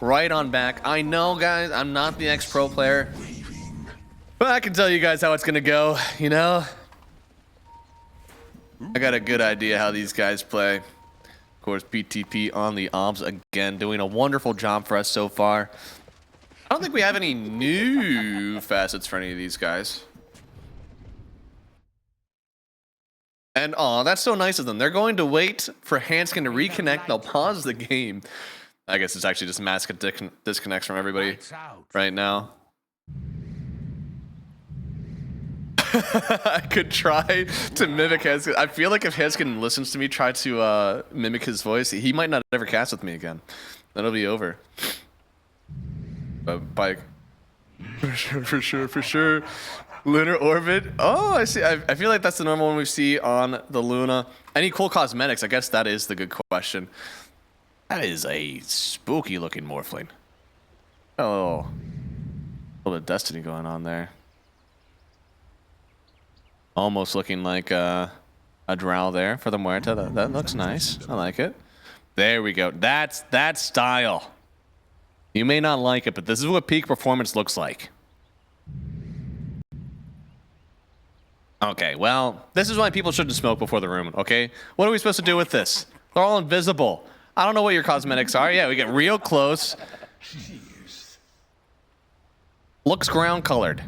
right on back. I know, guys, I'm not the ex-pro player, but I can tell you guys how it's gonna go, you know? I got a good idea how these guys play. Of course, BTP on the obs again, doing a wonderful job for us so far. I don't think we have any new facets for any of these guys. And oh, that's so nice of them. They're going to wait for Hanskin to reconnect. They'll pause the game. I guess it's actually just mass disconnects from everybody right now. I could try to mimic Hanskin. I feel like if Hanskin listens to me try to mimic his voice, he might not ever cast with me again. That'll be over. Bike. For sure. Lunar orbit. Oh, I see. I feel like that's the normal one we see on the Luna. Any cool cosmetics? I guess that is the good question. That is a spooky looking Morphling. Oh, a little bit of Destiny going on there. Almost looking like a drow there for the Muerta. That looks nice. I like it. There we go. That's that style. You may not like it, but this is what peak performance looks like. Okay, well, this is why people shouldn't smoke before the room, okay? What are we supposed to do with this? They're all invisible. I don't know what your cosmetics are. Yeah, we get real close. Looks ground colored.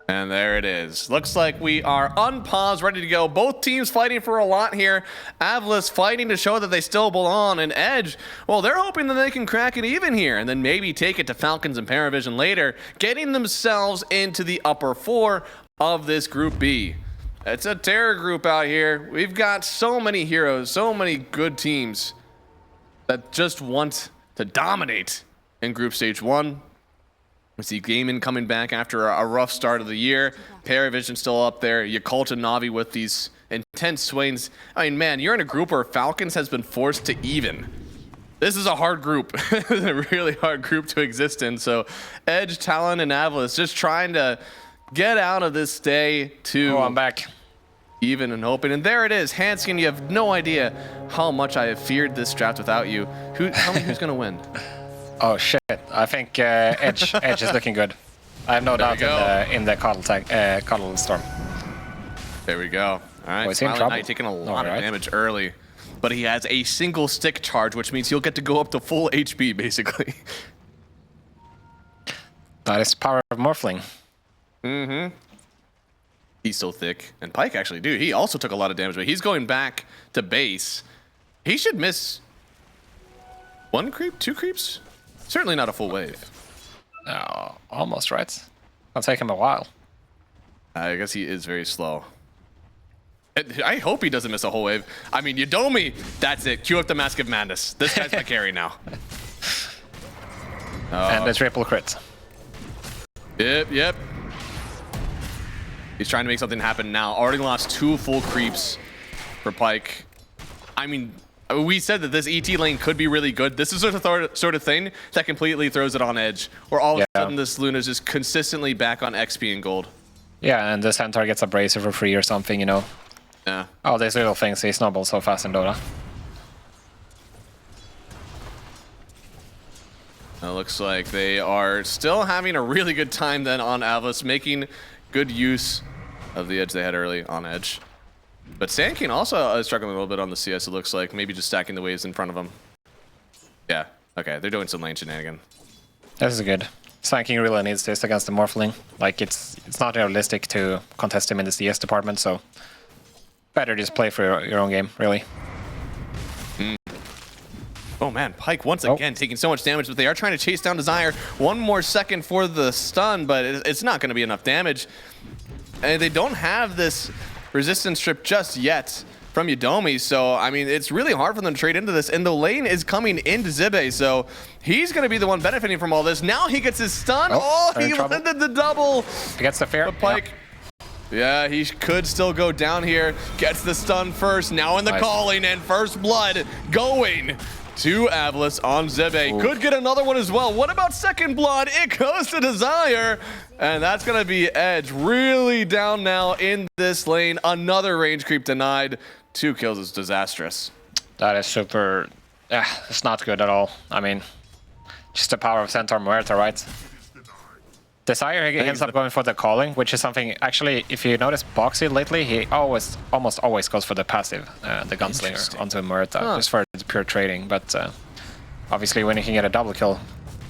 And there it is. Looks like we are unpaused, ready to go. Both teams fighting for a lot here. AVULUS fighting to show that they still belong. And Edge, well, they're hoping that they can crack it even here and then maybe take it to Falcons and Paravision later, getting themselves into the upper four of this Group B. It's a terror group out here. We've got so many heroes, so many good teams that just want to dominate in Group Stage 1. We see Gaiman coming back after a rough start of the year. Paravision still up there. Yakult and Navi with these intense swings. I mean, man, you're in a group where Falcons has been forced to even. This is a hard group. A really hard group to exist in. So Edge, Talon, and AVULUS just trying to get out of this day to I'm back. Even and hoping. And there it is. Hanskin, you have no idea how much I have feared this draft without you. Tell me who's going to win. Oh shit! I think Edge is looking good. I have no doubt in the cuddle storm. There we go. All right, Oh, Smiling Knight taking a lot of damage early, but he has a single stick charge, which means he'll get to go up to full HP basically. That is the power of Morphling. Mm-hmm. He's so thick, and Pyke actually, dude, he also took a lot of damage, but he's going back to base. He should miss 1 creep, 2 creeps. Certainly not a full wave. Oh, almost right. It'll take him a while. I guess he is very slow. I hope he doesn't miss a whole wave. I mean, Yudomi, that's it. Cue up the Mask of Madness. This guy's my carry now. And the triple crit. Yep. He's trying to make something happen now. Already lost 2 full creeps for Pyke. I mean, we said that this ET lane could be really good. This is the sort of thing that completely throws it on Edge, where all of a sudden this Luna's just consistently back on XP and gold. Yeah, and the Centaur gets a bracer for free or something, you know. Yeah. Oh, these little things, they snowball so fast in Dota. It looks like they are still having a really good time then on AVULUS, making good use of the edge they had early on Edge. But Sand King also is struggling a little bit on the CS, it looks like. Maybe just stacking the waves in front of him. Yeah, okay, they're doing some lane shenanigan. This is good. Sand King really needs this against the Morphling. Like, it's not realistic to contest him in the CS department, so better just play for your own game, really. Oh man, Pyke once again taking so much damage, but they are trying to chase down Desire. 1 more second for the stun, but it's not going to be enough damage. And they don't have this resistance strip just yet from Yudomi, so I mean, it's really hard for them to trade into this, and the lane is coming into Zibe, so he's going to be the one benefiting from all this. Now he gets his stun. Oh, he landed the double. He gets the fair. But Pyke, yeah, he could still go down here. Gets the stun first, now in the calling, and first blood going to AVULUS on Zibe. Could get another one as well. What about second blood? It goes to Desire. And that's going to be Edge really down now in this lane. Another range creep denied. 2 kills is disastrous. That is super Yeah, it's not good at all. I mean, just the power of Centaur Muerta, right? Desire, he ends up going for the calling, which is something, actually, if you notice Boxy lately, he almost always goes for the passive, the Gunslinger, onto Muerta, just for the pure trading. But obviously, when you can get a double kill,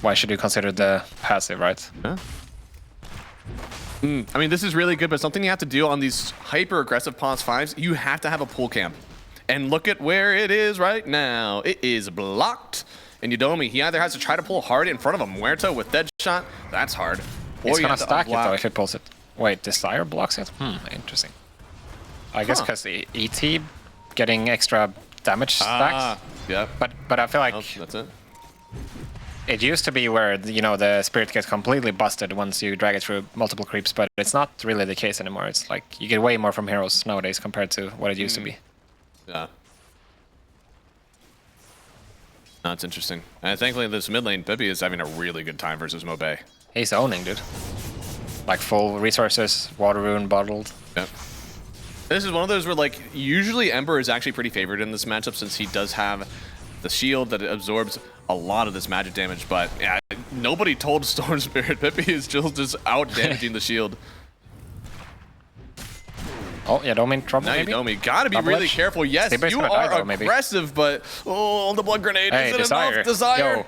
why should you consider the passive, right? Yeah. I mean, this is really good, but something you have to do on these hyper-aggressive pause 5s, you have to have a pull camp. And look at where it is right now. It is blocked. And Yadomi, he either has to try to pull hard in front of a Muerta with Deadshot. That's hard. He's gonna stack it though if he pulls it. Wait, Desire blocks it? Interesting. I guess because ET getting extra damage stacks. Yeah. But I feel like that's it. It used to be where, you know, the spirit gets completely busted once you drag it through multiple creeps, but it's not really the case anymore. It's like you get way more from heroes nowadays compared to what it used to be. Yeah. That's interesting. And thankfully this mid lane, Bippy is having a really good time versus Mobe. He's owning, dude. Like full resources, water rune bottled. Yep. This is one of those where, like, usually Ember is actually pretty favored in this matchup since he does have the shield that absorbs a lot of this magic damage. But yeah, nobody told Storm Spirit Bippy is still just out damaging the shield. Oh, yeah, don't mean trouble. Now maybe? Gotta be really careful. Yes, you are aggressive, but the blood grenade isn't enough. Desire. Yo.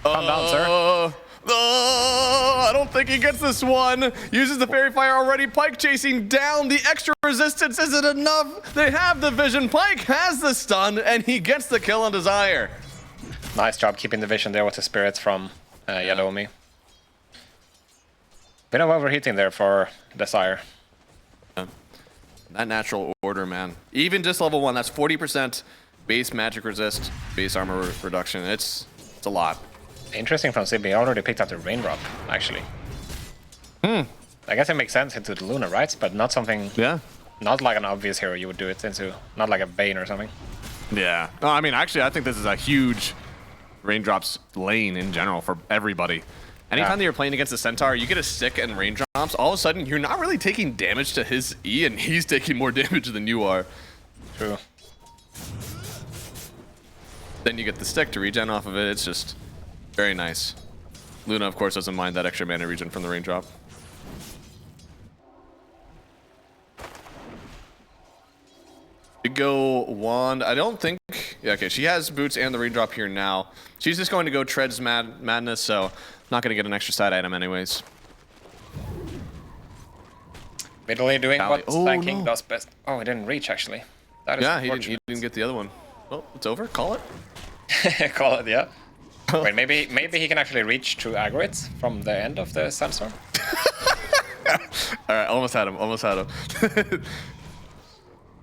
Calm down, sir. I don't think he gets this one. Uses the Fairy Fire already. Pyke chasing down. The extra resistance isn't enough. They have the vision. Pyke has the stun, and he gets the kill on Desire. Nice job keeping the vision there with the spirits from Yadomi. Bit of overheating there for Desire. That natural order, man. Even just level 1, that's 40% base magic resist, base armor reduction. It's a lot. Interesting from Sibby. He already picked up the Raindrop, actually. I guess it makes sense into the Luna, right? But not something... Yeah. Not like an obvious hero you would do it into. Not like a Bane or something. Yeah. No, I mean, actually, I think this is a huge Raindrops lane in general for everybody. Anytime that you're playing against a Centaur, you get a stick and Raindrops, all of a sudden, you're not really taking damage to his E, and he's taking more damage than you are. True. Then you get the stick to regen off of it. It's just very nice. Luna, of course, doesn't mind that extra mana regen from the Raindrop. Big go Wand. I don't think... Yeah, okay, she has boots and the Raindrop here now. She's just going to go Tread's Madness, so not going to get an extra side item anyways. Middle doing what King does best. Oh, he didn't reach, actually. That is he didn't get the other one. Well, it's over. Call it. Call it, yeah. Wait, maybe he can actually reach through aggro it from the end of the Sandstorm. All right, almost had him.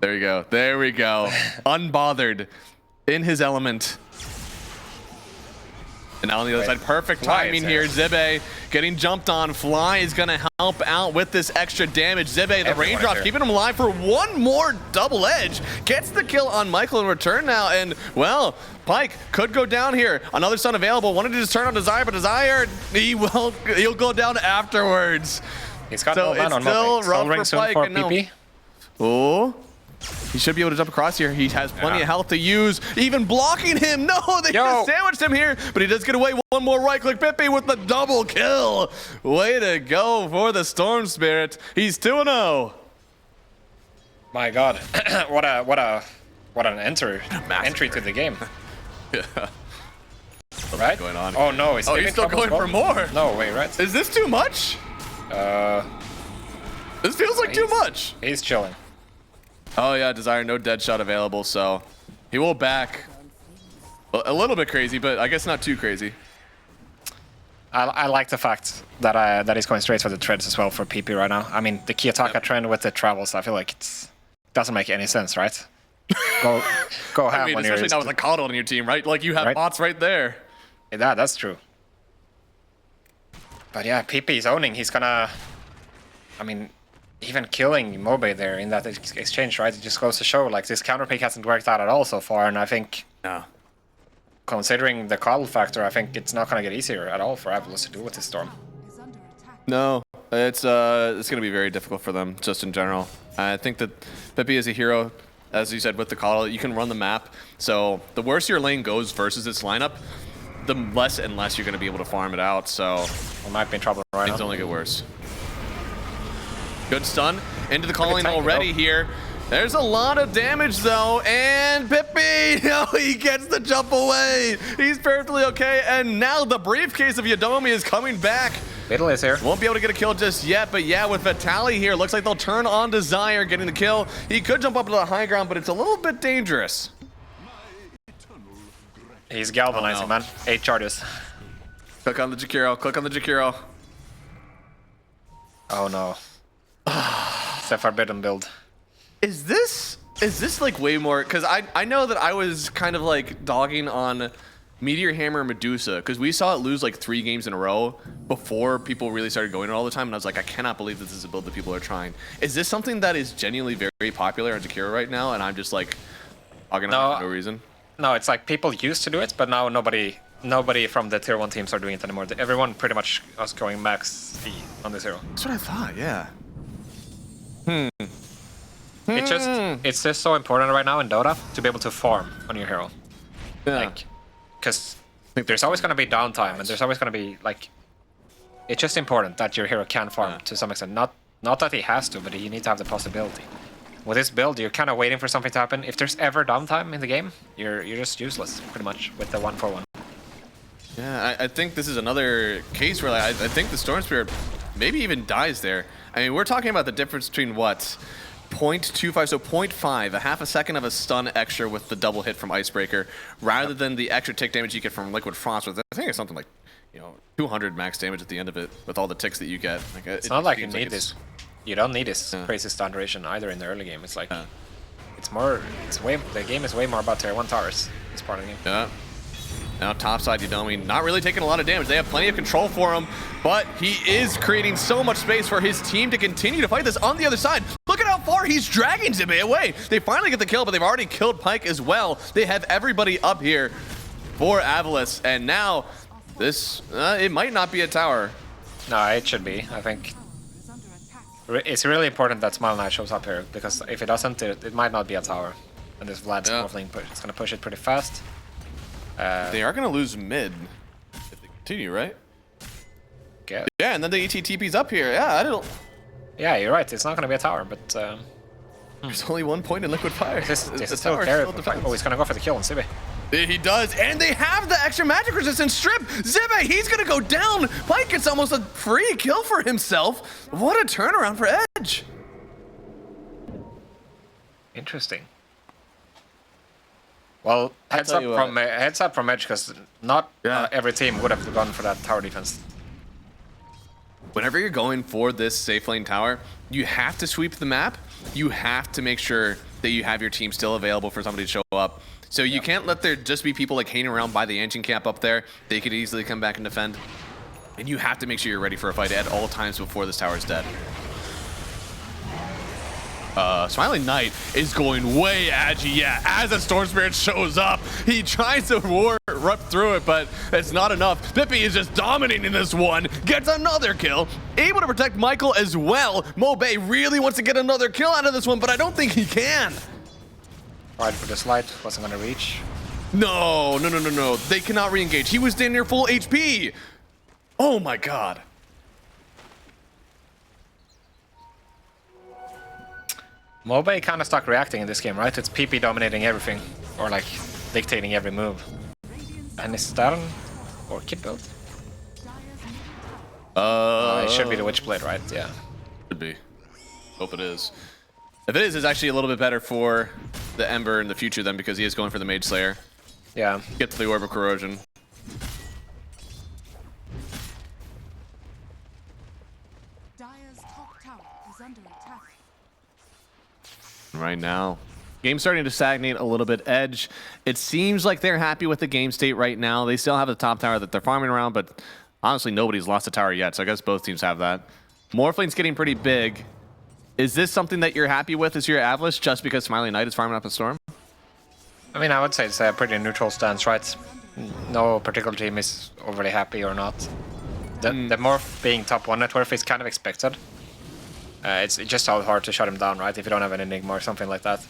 There you go. There we go. Unbothered. In his element. And now on the other side, perfect timing here. Zibbe getting jumped on. Fly is going to help out with this extra damage. Zibbe, the Raindrops, keeping him alive for one more double edge. Gets the kill on Michael in return now. And, well, Pyke could go down here. Another stun available. Wanted to just turn on Desire, but Desire, he'll go down afterwards. He's got no man on still rough for Pyke. For PP. Oh. He should be able to jump across here. He has plenty of health to use. Even blocking him. No, they just sandwiched him here. But he does get away. One more right-click. Bippy with the double kill. Way to go for the Storm Spirit. He's 2-0. My God. what an entry to the game. Yeah. Right? Going on? Oh no, he's still going for more. No way, right? Is this too much? This feels like too much. He's chilling. Oh yeah, Desire, no dead shot available, so he will back. Well, a little bit crazy, but I guess not too crazy. I like the fact that he's going straight for the treads as well for PP right now. I mean, the Kiyotaka trend with the travels, I feel like it doesn't make any sense, right? Go ham when you're... Especially not with a Coddle on your team, right? Like, you have bots right there. Yeah, that's true. But yeah, PP is owning. He's gonna... I mean... Even killing Mobe there in that exchange, right? It just goes to show, like, this counter pick hasn't worked out at all so far, and I think, considering the coddle factor, I think it's not going to get easier at all for AVULUS to do with this Storm. No, it's going to be very difficult for them, just in general. I think that Bippy is a hero as you said, with the call, you can run the map. So the worse your lane goes versus its lineup, the less and less you're going to be able to farm it out. So We might be in trouble right now. things only get worse. Good stun into the calling already here. There's a lot of damage though, and Pippi, no, he gets the jump away. He's perfectly okay, and now the briefcase of Yadomi is coming back. Middle is here. Won't be able to get a kill just yet, but yeah, with Vitaly here, looks like they'll turn on Desire getting the kill. He could jump up to the high ground, but it's a little bit dangerous. He's galvanizing, man. 8 charges. Click on the Jakiro, click on the Jakiro. Oh no. It's a forbidden build. Is this like way more, because I know that I was kind of like dogging on Meteor Hammer Medusa, because we saw it lose like 3 games in a row before people really started going it all the time, and I was like, I cannot believe this is a build that people are trying. Is this something that is genuinely very popular on Jakiro right now, and I'm just like dogging on it for no reason? No, it's like people used to do it, but now nobody from the tier 1 teams are doing it anymore. Everyone pretty much is going max E on this hero. That's what I thought, yeah. It's just so important right now in Dota to be able to farm on your hero. Yeah. Like, because there's always going to be downtime, and there's always going to be like, it's just important that your hero can farm to some extent. Not that he has to, but you need to have the possibility. With this build, you're kind of waiting for something to happen. If there's ever downtime in the game, you're just useless pretty much with the 1-for-1. Yeah, I think this is another case where like, I think the Storm Spirit maybe even dies there. I mean, we're talking about the difference between what? 0.25, so 0.5, a half a second of a stun extra with the double hit from Icebreaker, rather than the extra tick damage you get from Liquid Frost. With I think it's something like, 200 max damage at the end of it with all the ticks that you get. Like, it's not like you need this. You don't need this crazy stun duration either in the early game. It's like, the game is way more about tier 1 towers. This part of the game. Yeah. Now topside Yadomi not really taking a lot of damage. They have plenty of control for him, but he is creating so much space for his team to continue to fight this on the other side. Look at how far he's dragging Zibe away. They finally get the kill, but they've already killed Pyke as well. They have everybody up here for AVULUS, and now this, it might not be a tower. No, it should be, I think. It's really important that Smile Knight shows up here, because if it doesn't, it might not be a tower. And this Vlad's Morphling it's going to push it pretty fast. They are going to lose mid if they continue, right? Yeah, and then the ET TP's up here. Yeah, I don't... Yeah, you're right. It's not going to be a tower, but... There's only 1 point in Liquid Fire. This still carry. Oh, he's going to go for the kill on Zibe. He does, and they have the extra magic resistance strip. Zibe, he's going to go down. Pyke gets almost a free kill for himself. What a turnaround for Edge. Interesting. Well, heads up from Edge, because not every team would have gone for that tower defense. Whenever you're going for this safe lane tower, you have to sweep the map. You have to make sure that you have your team still available for somebody to show up. So you can't let there just be people like hanging around by the engine camp up there. They could easily come back and defend. And you have to make sure you're ready for a fight at all times before this tower is dead. Smiling Knight is going way agi, yeah. As the Storm Spirit shows up, he tries to rip through it, but it's not enough. Pippi is just dominating this one, gets another kill, able to protect Michael as well. Mobe really wants to get another kill out of this one, but I don't think he can. Tried for the slide, wasn't gonna reach. No. They cannot re-engage. He was damn near full HP. Oh my god. Mobe kind of stuck reacting in this game, right? It's PP dominating everything, or like dictating every move. And is that an Orchid build? It should be the Witchblade, right? Yeah. Should be. Hope it is. If it is, it's actually a little bit better for the Ember in the future then, because he is going for the Mage Slayer. Yeah. Get to the Orb of Corrosion. Right now, game's starting to stagnate a little bit. Edge, it seems like they're happy with the game state right now. They still have the top tower that they're farming around, but honestly, nobody's lost a tower yet, so I guess both teams have that. Morphling's getting pretty big. Is this something that you're happy with as your AVULUS, just because Smiling Knight is farming up a Storm? I mean, I would say it's a pretty neutral stance, right? No particular team is overly happy or not. The Morph being top 1 net worth is kind of expected. It's just so hard to shut him down, right? If you don't have an Enigma or something like that.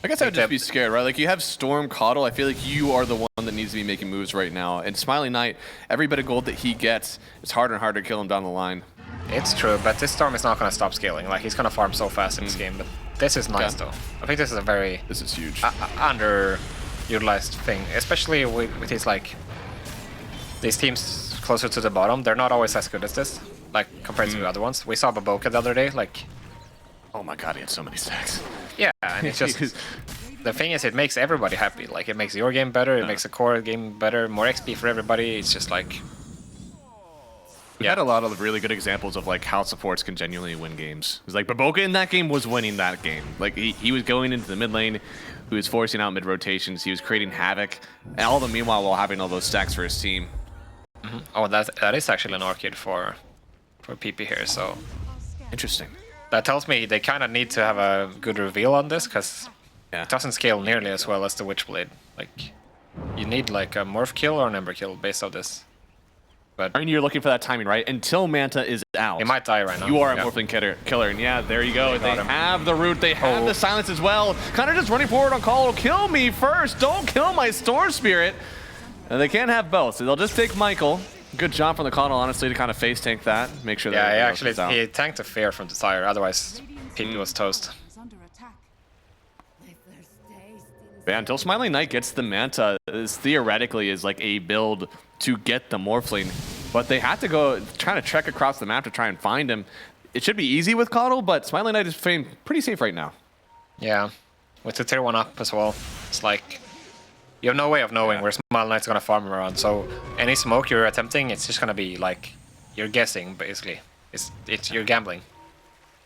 I guess I would just be scared, right? Like, you have Storm, Coddle. I feel like you are the one that needs to be making moves right now. And Smiley Knight, every bit of gold that he gets, it's harder and harder to kill him down the line. It's true, but this Storm is not going to stop scaling. Like, he's going to farm so fast in this game, but this is nice, though. I think this is a very... This is huge. Underutilized thing, especially with these, like... These teams closer to the bottom, they're not always as good as this, like, compared to the other ones. We saw Baboka the other day, like... Oh my god, he had so many stacks. Yeah, and it's just... The thing is, it makes everybody happy. Like, it makes your game better, it makes the core game better, more XP for everybody. It's just like... We had a lot of really good examples of like how supports can genuinely win games. It's like Baboka in that game was winning that game. Like he was going into the mid lane, he was forcing out mid rotations, he was creating havoc, and all the meanwhile while having all those stacks for his team. Oh, that is actually an orchid for PP here. So interesting. That tells me they kind of need to have a good reveal on this because it doesn't scale nearly as well as the Witchblade. Like you need like a morph kill or an ember kill based on this. But I mean, you're looking for that timing, right? Until Manta is out. He might die right now. You are a Morphling killer. And yeah, there you go. They have the root. They have the silence as well. Kind of just running forward on call. Kill me first. Don't kill my Storm Spirit. And they can't have both. So they'll just take Michael. Good job from the Connell, honestly, to kind of face tank that. Make sure that he tanked a Fear from Desire. Otherwise, PP was toast. Yeah, until Smiling Knight gets the Manta, this theoretically is like a build to get the Morphling, but they have to go trying to trek across the map to try and find him. It should be easy with Coddle, but Smiling Knight is playing pretty safe right now. Yeah, with the tier 1 up as well, it's like you have no way of knowing where Smiling Knight's gonna farm around. So any smoke you're attempting, it's just gonna be like you're guessing basically. It's you're gambling,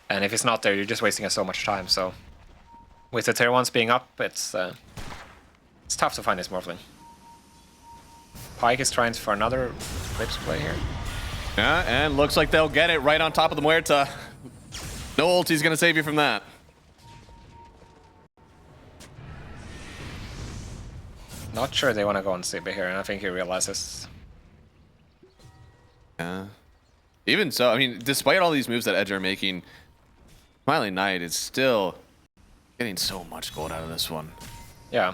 and if it's not there, you're just wasting so much time. So with the tier 1s being up, it's tough to find this Morphling. Pyke is trying for another Blitz play here. Yeah, and looks like they'll get it right on top of the Muerta. No ulti's gonna save you from that. Not sure they want to go on Sibbe here, and I think he realizes. Yeah. Even so, I mean, despite all these moves that Edge are making, Smiling Knight is still getting so much gold out of this one. Yeah.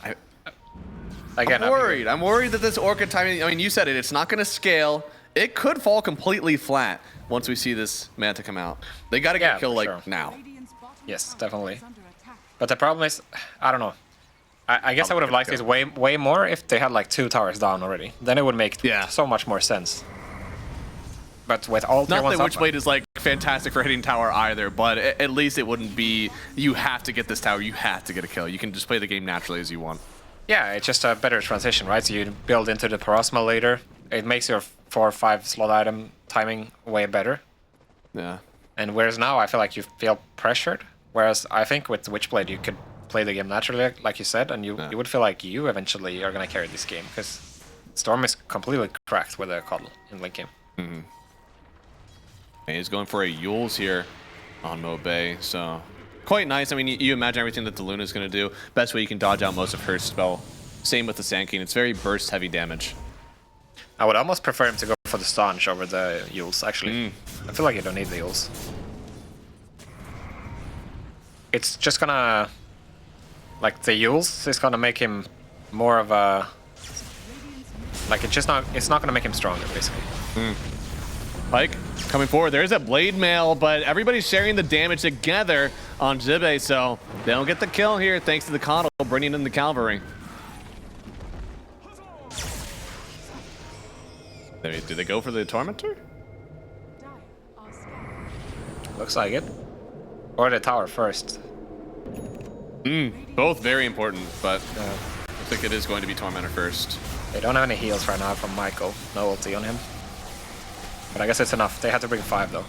Again, I'm worried. I'm worried that this Orchid timing, I mean, you said it, it's not going to scale. It could fall completely flat once we see this Manta come out. They got to get killed like now. Yes, definitely. But the problem is, I don't know. I guess I would have liked this way more if they had like 2 towers down already. Then it would make so much more sense. But with all tier 1s not that Witchblade is like fantastic for hitting tower either, but at least it wouldn't be, you have to get this tower, you have to get a kill. You can just play the game naturally as you want. Yeah, it's just a better transition, right? So you build into the Parasma later. It makes your 4 or 5 slot item timing way better. Yeah. And whereas now I feel like you feel pressured. Whereas I think with Witchblade you could play the game naturally, like you said, and you would feel like you eventually are going to carry this game. Because Storm is completely cracked with a Coddle in late game. Mm-hmm. And he's going for a Yules here on Mobe, so... Quite nice. I mean, you imagine everything that the Luna's going to do. Best way you can dodge out most of her spell. Same with the Sand King. It's very burst-heavy damage. I would almost prefer him to go for the Staunch over the Yules, actually. I feel like you don't need the Yules. It's just gonna... Like, the Yules is gonna make him more of a... Like, it's not gonna make him stronger, basically. Pyke coming forward. There's a Blade Mail, but everybody's sharing the damage together on Zibbe, so they don't get the kill here thanks to the Coddle bringing in the Cavalry. Do they go for the Tormentor? Looks like it. Or the tower first. Both very important, but I think it is going to be Tormentor first. They don't have any heals right now from Michael. No ulti on him. But I guess it's enough. They had to bring 5 though.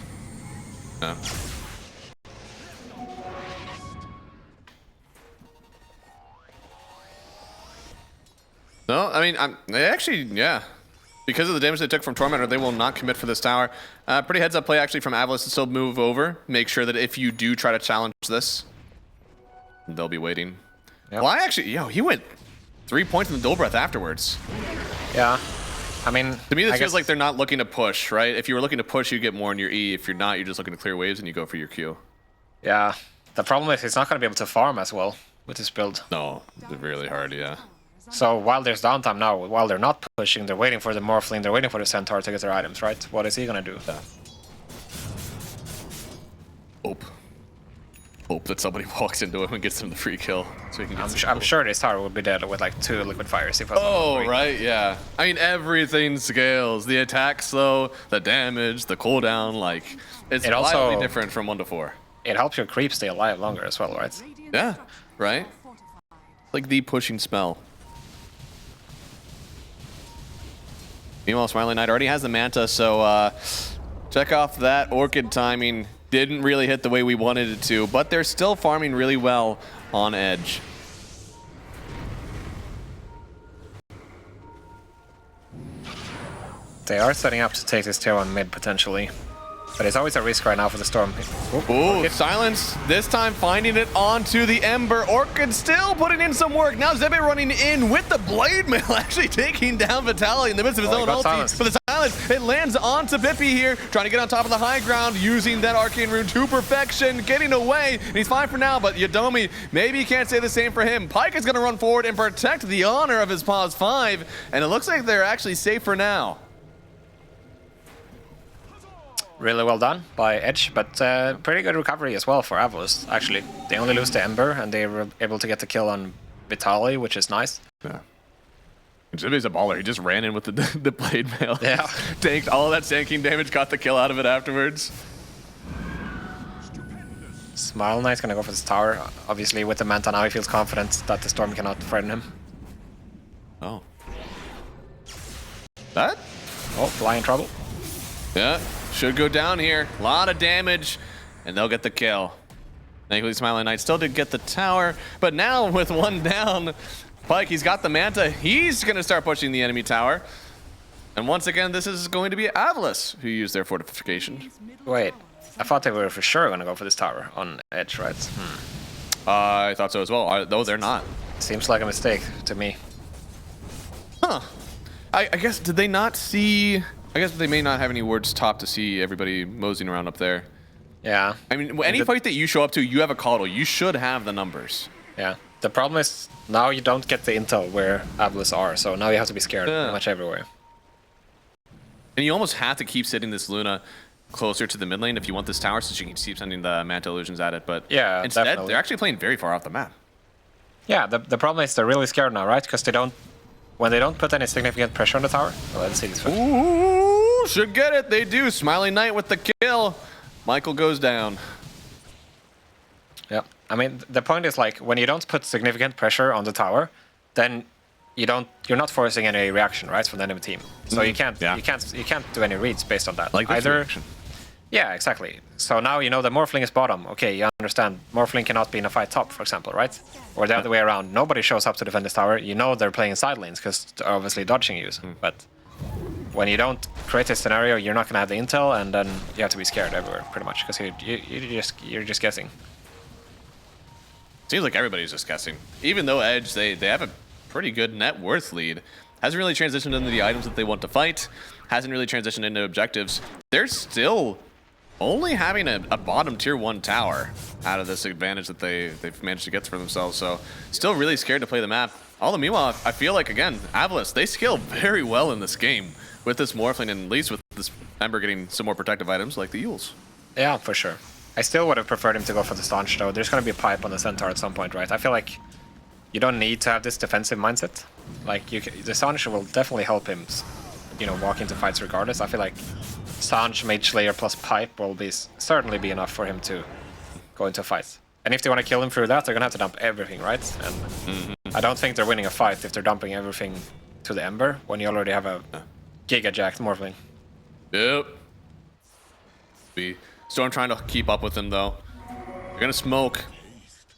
Yeah. No, I mean, they actually, yeah. Because of the damage they took from Tormentor, they will not commit for this tower. Pretty heads up play actually from AVULUS to still move over. Make sure that if you do try to challenge this, they'll be waiting. Yep. Well, he went 3 points in the Dual Breath afterwards. Yeah. I mean, to me, this feels like they're not looking to push, right? If you were looking to push, you get more in your E. If you're not, you're just looking to clear waves and you go for your Q. Yeah. The problem is he's not going to be able to farm as well. with this build. No, really hard, yeah. So while there's downtime now, while they're not pushing, they're waiting for the Morphling, they're waiting for the Centaur to get their items, right? What is he gonna do? Yeah. Hope that somebody walks into him and gets him the free kill. So he can get I'm sure this tower would be dead with like 2 liquid fires. If right, yeah. I mean, everything scales. The attack slow, the damage, the cooldown, like, it's wildly different from 1 to 4. It helps your creep stay alive longer as well, right? Yeah, right? Like the pushing spell. Meanwhile, Smiling Knight already has the Manta, so check off that Orchid timing. Didn't really hit the way we wanted it to, but they're still farming really well on Edge. They are setting up to take this tier 1 mid potentially. But it's always a risk right now for the Storm. Ooh, Silence, this time finding it onto the Ember. Orchid still putting in some work. Now Zebe running in with the Blade Mail, actually taking down Vitaly in the midst of his own ulti. But the Silence, it lands onto Bippy here, trying to get on top of the high ground, using that Arcane Rune to perfection, getting away. And he's fine for now, but Yadomi, maybe you can't say the same for him. Pyke is going to run forward and protect the honor of his Pause 5, and it looks like they're actually safe for now. Really well done by Edge, but pretty good recovery as well for AVULUS, actually. They only lose the Ember, and they were able to get the kill on Vitaly, which is nice. Yeah. Jimmy's a baller. He just ran in with the Blade Mail. Yeah. Tanked all of that tanking damage, got the kill out of it afterwards. Smile Knight's gonna go for this tower. Obviously, with the Manta now, he feels confident that the Storm cannot threaten him. Oh. That? Oh, fly in trouble. Yeah. Should go down here. A lot of damage, and they'll get the kill. Thankfully, Smiling Knight still did get the tower, but now with 1 down, Pyke, he's got the Manta. He's going to start pushing the enemy tower. And once again, this is going to be AVULUS who used their fortification. Wait, I thought they were for sure going to go for this tower on Edge, right? I thought so as well, though they're not. Seems like a mistake to me. Huh. I guess, did they not see... I guess they may not have any words top to see everybody moseying around up there. Yeah. I mean, any fight that you show up to, you have a coddle. You should have the numbers. Yeah. The problem is now you don't get the intel where AVULUS are, so now you have to be scared pretty much everywhere. And you almost have to keep sitting this Luna closer to the mid lane if you want this tower, so you can keep sending the Manta illusions at it. But yeah, instead, definitely. They're actually playing very far off the map. Yeah, the problem is they're really scared now, right? Because they don't... When they don't put any significant pressure on the tower... Well, let's see this first. Ooh, should get it. They do. Smiling Knight with the kill. Michael goes down. Yeah. I mean, the point is, like, when you don't put significant pressure on the tower, then you're not forcing any reaction, right, from the enemy team. So you can't do any reads based on that. Like this reaction. Yeah, exactly. So now you know the Morphling is bottom. Okay, you understand. Morphling cannot be in a fight top, for example, right? Or the other way around. Nobody shows up to defend this tower. You know they're playing side lanes because they're obviously dodging you. But when you don't create a scenario, you're not going to have the intel, and then you have to be scared everywhere, pretty much, because you're just guessing. Seems like everybody's just guessing. Even though Edge, they have a pretty good net worth lead. Hasn't really transitioned into the items that they want to fight. Hasn't really transitioned into objectives. They're still only having a bottom tier 1 tower out of this advantage that they've managed to get for themselves. So still really scared to play the map. All the meanwhile, I feel like, again, AVULUS, they scale very well in this game with this Morphling, and at least with this Ember getting some more protective items like the Euls. Yeah, for sure. I still would have preferred him to go for the Staunch, though. There's going to be a pipe on the Centaur at some point, right? I feel like you don't need to have this defensive mindset. Like, the Staunch will definitely help him, you know, walk into fights regardless. I feel like Staunch, Mage Slayer plus Pipe will certainly be enough for him to go into a fight. And if they want to kill him through that, they're going to have to dump everything, right? And I don't think they're winning a fight if they're dumping everything to the Ember when you already have a Giga-Jacked Morphling. Yep. Storm trying to keep up with him, though. They're going to smoke.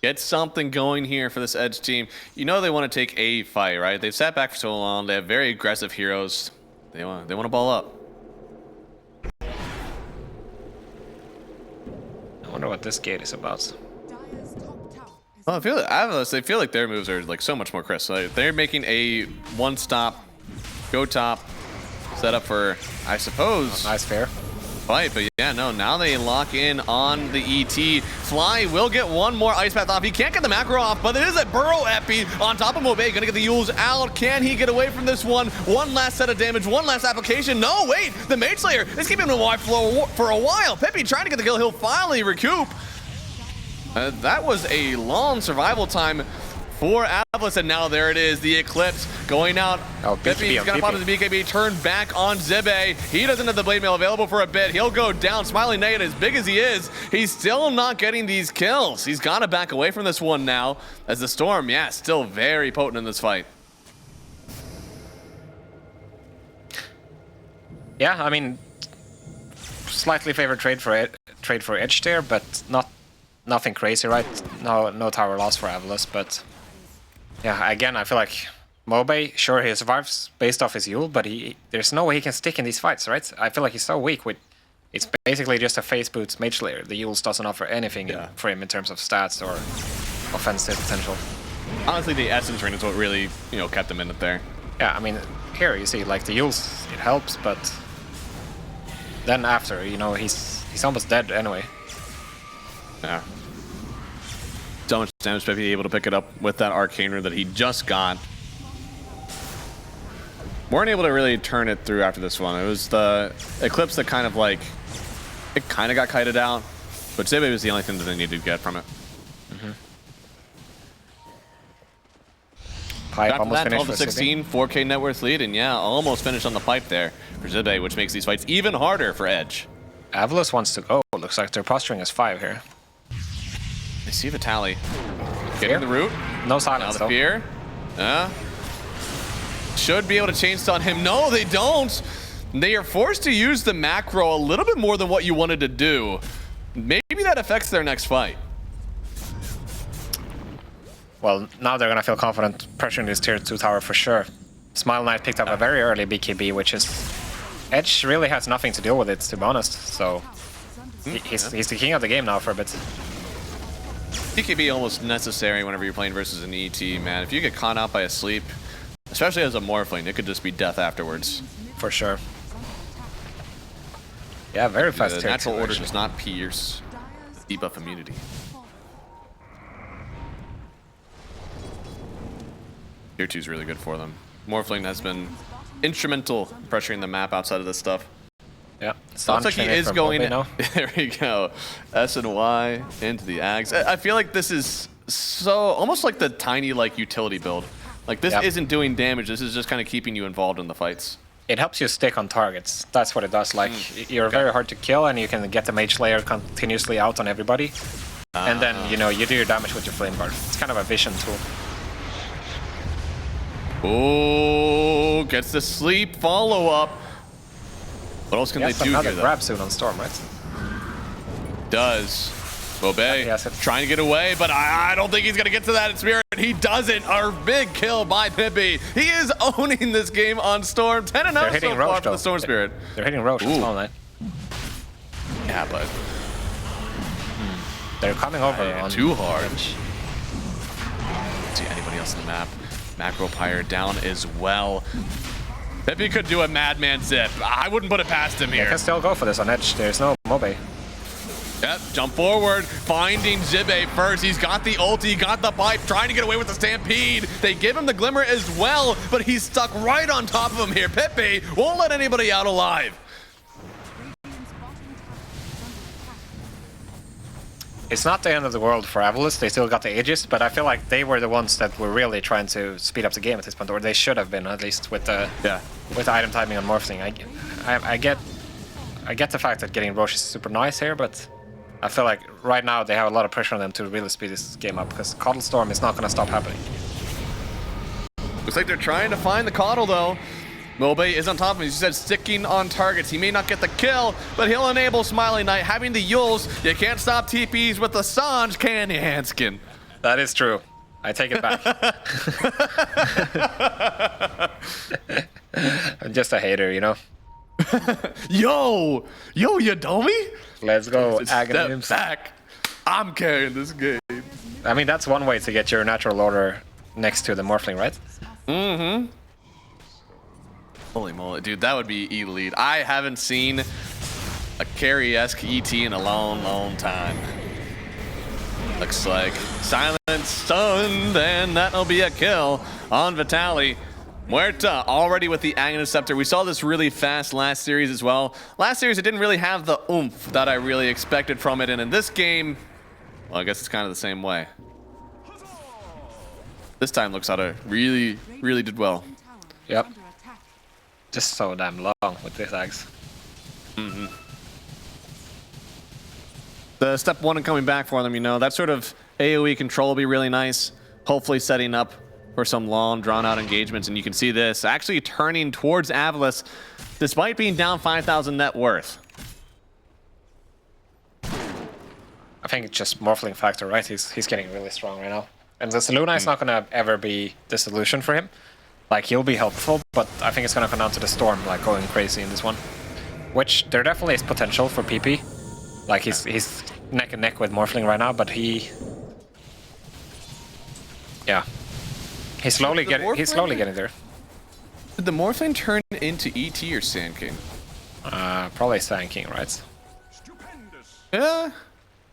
Get something going here for this Edge team. You know they want to take a fight, right? They've sat back for so long. They have very aggressive heroes. They want to ball up. I wonder what this gate is about. Well, I feel like AVULUS, they feel like their moves are like so much more crisp. Like, they're making a one-stop, go top, set up for, I suppose. Oh, nice fair. fight, but yeah, no, now they lock in on the ET. Fly will get one more Ice Path off. He can't get the macro off, but it is a Burrow Epi on top of Mobe. Gonna get the Yules out. Can he get away from this one? One last set of damage, one last application. No, wait, the Mage Slayer is keeping him alive for a while. Peppy trying to get the kill. He'll finally recoup. That was a long survival time for AVULUS, and now there it is, the Eclipse going out. Oh, Peppy's gonna pop his BKB, turn back on Zibe. He doesn't have the Blade Mail available for a bit. He'll go down. Smiling Knight, as big as he is, he's still not getting these kills. He's gotta back away from this one now, as the Storm, yeah, still very potent in this fight. Yeah, I mean, slightly favored trade for Edge there, but nothing crazy, right? No tower loss for AVULUS, but yeah, again, I feel like Mobe, sure, he survives based off his Yule, but there's no way he can stick in these fights, right? I feel like he's so weak with. It's basically just a face boot Mage Slayer. The Yules doesn't offer anything for him in terms of stats or offensive potential. Honestly, the Essence Ring is what really, kept him in it there. Yeah, I mean, here you see, like, the Yules, it helps, but then after, he's almost dead anyway. Yeah. So much damage to be able to pick it up with that Arcane Rune that he just got. Weren't able to really turn it through after this one. It was the Eclipse that kind of got kited out, but Zibe was the only thing that they needed to get from it. Pipe After almost that, finished 12 to 16, 4K net worth lead, and yeah, almost finished on the pipe there for Zibe, which makes these fights even harder for Edge. AVULUS wants to go. Looks like they're posturing as 5 here. They see Vitali getting the root. No silence, Now the fear. Should be able to chain stun him. No, they don't. They are forced to use the macro a little bit more than what you wanted to do. Maybe that affects their next fight. Well, now they're gonna feel confident pressuring this tier 2 tower for sure. Smile Knight picked up a very early BKB, which is... Edge really has nothing to deal with it, to be honest. So he's the king of the game now for a bit. BKB almost necessary whenever you're playing versus an ET, man. If you get caught out by a sleep, especially as a Morphling, it could just be death afterwards. For sure. Yeah, very fast. The natural order does not pierce debuff immunity. Tier 2 is really good for them. Morphling has been instrumental in pressuring the map outside of this stuff. Yeah. Looks like he is going. There we go. S and Y into the Ags. I feel like this is so almost like the tiny utility build. Like this isn't doing damage. This is just kind of keeping you involved in the fights. It helps you stick on targets. That's what it does. Like you're very hard to kill, and you can get the Mage Slayer continuously out on everybody. And then you do your damage with your Flame Guard. It's kind of a vision tool. Oh, gets the sleep follow-up. What else can they do another here, though? grab soon on Storm, right? Does. Mobe trying to get away, but I don't think he's going to get to that in Spirit. He doesn't. Our big kill by Pippi. He is owning this game on Storm. 10-0 so far for the Storm Spirit. They're hitting Roche as well, right? Yeah, but... They're coming over on too hard. See anybody else on the map. Macro Pyre down as well. Pippi could do a Madman Zip. I wouldn't put it past him here. They can still go for this on Edge. There's no Mobe. Yep, jump forward, finding Zibe first. He's got the ulti, got the pipe, trying to get away with the Stampede. They give him the Glimmer as well, but he's stuck right on top of him here. Pippi won't let anybody out alive. It's not the end of the world for AVULUS. They still got the Aegis, but I feel like they were the ones that were really trying to speed up the game at this point, or they should have been, at least with the item timing on Morphling. I get the fact that getting Roche is super nice here, but I feel like right now they have a lot of pressure on them to really speed this game up, because Coddle Storm is not going to stop happening. Looks like they're trying to find the Coddle, though. Mobe is on top of him. He said sticking on targets. He may not get the kill, but he'll enable Smiling Knight. Having the Yules, you can't stop TPs with the Sange, can you, Hanskin? That is true. I take it back. I'm just a hater, you know? Yo, you dummy? Let's go, Step back. I'm carrying this game. I mean, that's one way to get your natural order next to the Morphling, right? Mm-hmm. Holy moly, dude, that would be elite. I haven't seen a carry-esque ET in a long, long time. Looks like silent stunned, and that'll be a kill on Vitaly. Muerta already with the Aghanim Scepter. We saw this really fast last series as well. Last series, it didn't really have the oomph that I really expected from it, and in this game, well, I guess it's kind of the same way. This time, Luxada really, really did well. Yep. Just so damn long with these Ags. Mm-hmm. The step one and coming back for them, you know, that sort of AoE control will be really nice. Hopefully setting up for some long, drawn-out engagements, and you can see this actually turning towards AVULUS, despite being down 5,000 net worth. I think it's just Morphling factor, right? He's getting really strong right now. And this Luna is not gonna ever be the solution for him. Like, he'll be helpful, but I think it's gonna come down to the Storm, like, going crazy in this one. Which, there definitely is potential for PP. Like, he's neck and neck with Morphling right now, but he... Yeah. He's slowly getting there. Did the Morphling turn into ET or Sand King? Probably Sand King, right? Yeah,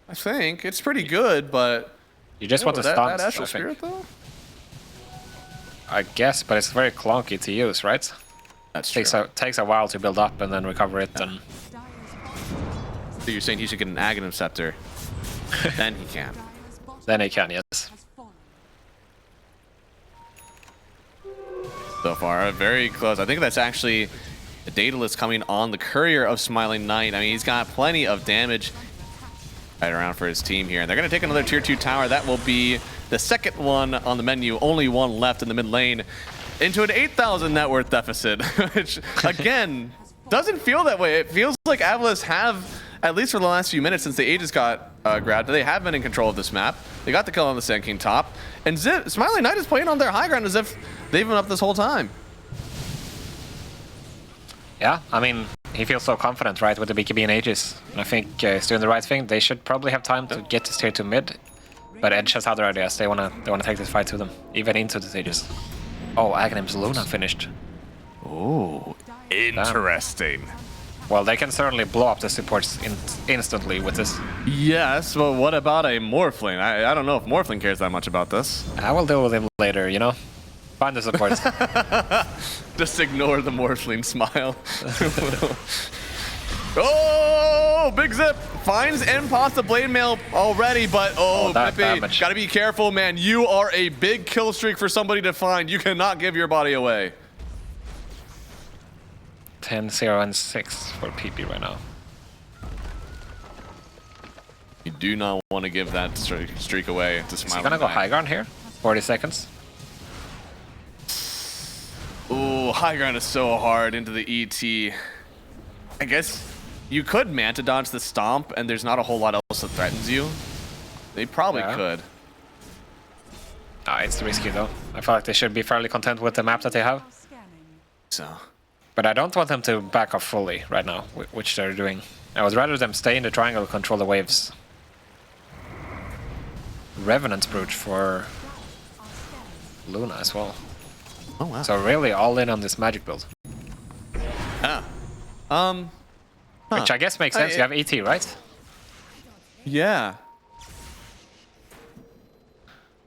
I think. It's pretty good, but... You just want to stun, that Astral Spirit, though? I guess, but it's very clunky to use, right? That's true. Takes a while to build up and then recover it, and... So you're saying he should get an Aghanim Scepter? Then he can. Then he can, yes. So far, very close. I think that's actually a Daedalus coming on the Courier of Smiling Knight. I mean, he's got plenty of damage right around for his team here. And they're going to take another tier 2 tower. That will be the second one on the menu. Only one left in the mid lane. Into an 8,000 net worth deficit, which, again, doesn't feel that way. It feels like AVULUS have, at least for the last few minutes since the Aegis got grabbed, they have been in control of this map. They got the kill on the Sand King top. And Smiling Knight is playing on their high ground as if they've been up this whole time. Yeah, I mean, he feels so confident, right, with the BKB and Aegis. And I think he's doing the right thing. They should probably have time to get this tier 2 mid. But Edge has other ideas. They wanna take this fight to them, even into the Aegis. Oh, Aghanim's Luna finished. Oh, interesting. Damn. Well, they can certainly blow up the supports instantly with this. Yes, but what about a Morphling? I don't know if Morphling cares that much about this. I will deal with him later, you know? Find the supports. Just ignore the Morphling smile. Oh, big zip. Finds N-Pos the Blade Mail already, but Pippi, gotta be careful, man. You are a big kill streak for somebody to find. You cannot give your body away. 10, 0, and 6 for PP right now. You do not want to give that streak away to Smiling. Is he gonna go high ground here? 40 seconds. Ooh, high ground is so hard into the ET. I guess you could Manta dodge the Stomp, and there's not a whole lot else that threatens you. They probably could. It's risky though. I feel like they should be fairly content with the map that they have. So. But I don't want them to back off fully right now, which they're doing. I would rather them stay in the triangle, control the waves. Revenant's Brooch for Luna as well. Oh wow. So really all in on this magic build. Which I guess makes sense. You have ET, right? Yeah.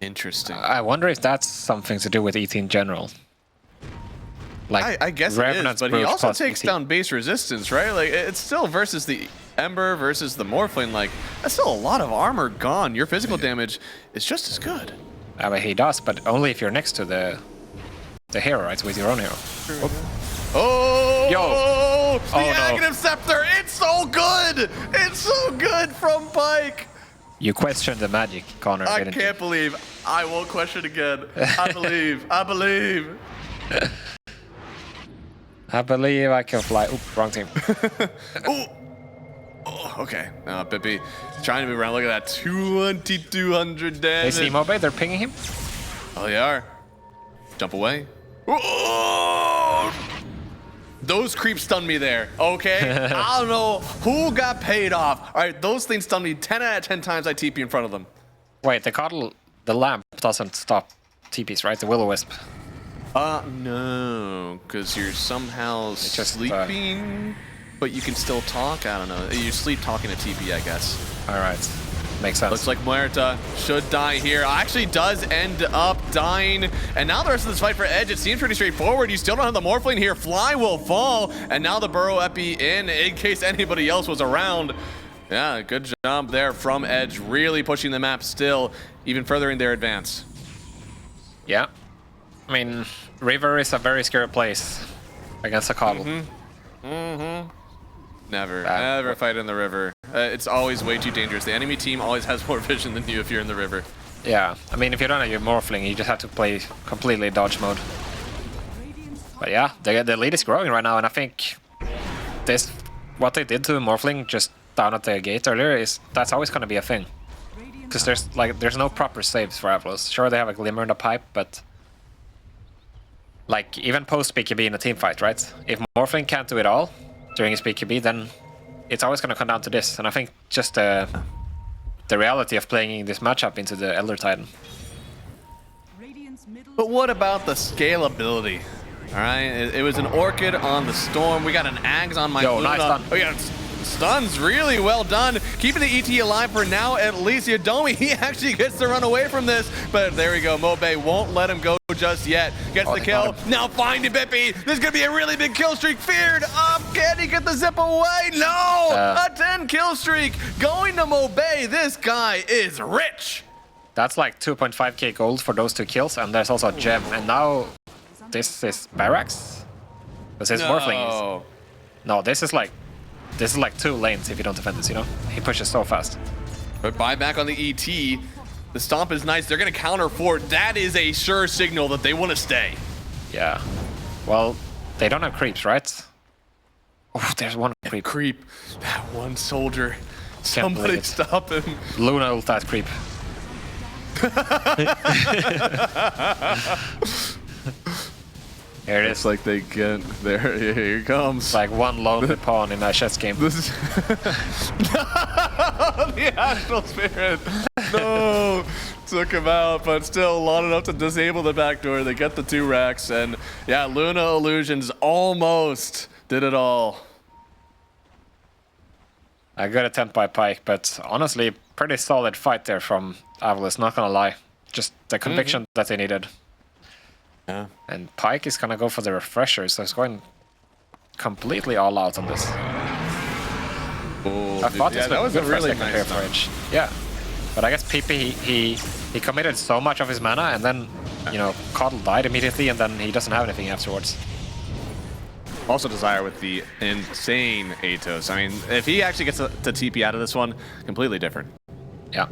Interesting. I wonder if that's something to do with ET in general. Like I guess it is, but he also takes down base resistance, right? Like, it's still versus the Ember versus the Morphling. Like, that's still a lot of armor gone. Your physical damage is just as good. I mean, he does, but only if you're next to the hero, right? With your own hero. Oh! Yo! The Aghanim Scepter! It's so good! It's so good from Pike! You questioned the magic, Connor, I didn't can't believe. I won't question again. I believe. I believe. I believe I can fly. Oop, wrong team. Ooh. Oh, okay. Pippi trying to move around. Look at that. 2,200 damage. They see Mobe, they're pinging him. Oh, they are. Jump away. Oh! Those creeps stunned me there, okay? I don't know who got paid off. All right, those things stunned me 10 out of 10 times I TP in front of them. Wait, the lamp doesn't stop TPs, right? The Will-O-Wisp. No, because you're somehow just, sleeping. but you can still talk. I don't know. You sleep talking to TP, I guess. All right. Makes sense. Looks like Muerta should die here. Actually does end up dying. And now the rest of this fight for Edge, it seems pretty straightforward. You still don't have the Morphling here. Fly will fall. And now the Burrow Epi in case anybody else was around. Yeah, good job there from Edge. Really pushing the map still, even furthering their advance. Yeah. I mean, River is a very scary place against a Coddle. Never fight in the river. It's always way too dangerous. The enemy team always has more vision than you if you're in the river. Yeah, I mean, if you don't have your Morphling, you just have to play completely dodge mode. But yeah, the lead is growing right now, and I think what they did to Morphling just down at the gate earlier that's always going to be a thing. Because there's no proper saves for AVULUS. Sure, they have a glimmer in the pipe, but like even post BKB in a team fight, right? If Morphling can't do it all during his BKB, then it's always going to come down to this. And I think just the reality of playing this matchup into the Elder Titan. But what about the scalability? All right, it was an Orchid on the Storm. We got an Ags on my Yo, Luna. nice stun. Oh yeah, stuns really well done. Keeping the ET alive for now, at least. Yodomi, he actually gets to run away from this. But there we go, Mobe won't let him go just yet. Gets the kill. Now finding Bippy. This is going to be a really big kill streak. Feared up. Can he get the zip away? No! A 10 kill streak going to Mobe. This guy is rich. That's like 2.5k gold for those 2 kills, and there's also a gem. And now this is Barracks? Because his Morphling is... No, this is like 2 lanes if you don't defend this, you know? He pushes so fast. But buyback on the ET. The stomp is nice. They're going to counter for it. That is a sure signal that they want to stay. Yeah. Well, they don't have creeps, right? Oh, there's one creep. Creep. That one soldier. Somebody stop him. Luna ult that creep. Here it is. It's like they get there. Here it comes. It's like one lonely pawn in a chess game. This is the Astral Spirit. No, took him out, but still long enough to disable the backdoor. They get the 2 racks, and yeah, Luna Illusions almost did it all. A good attempt by Pyke, but honestly, pretty solid fight there from AVULUS, not gonna lie. Just the conviction that they needed. Yeah. And Pyke is gonna go for the refresher, so he's going completely all out on this. Oh, I thought this that was a really nice nice for Edge. Yeah. But I guess PP, he committed so much of his mana, and then, you know, Coddle died immediately, and then he doesn't have anything afterwards. Also Desire with the insane Atos. I mean, if he actually gets to TP out of this one, completely different. Yeah.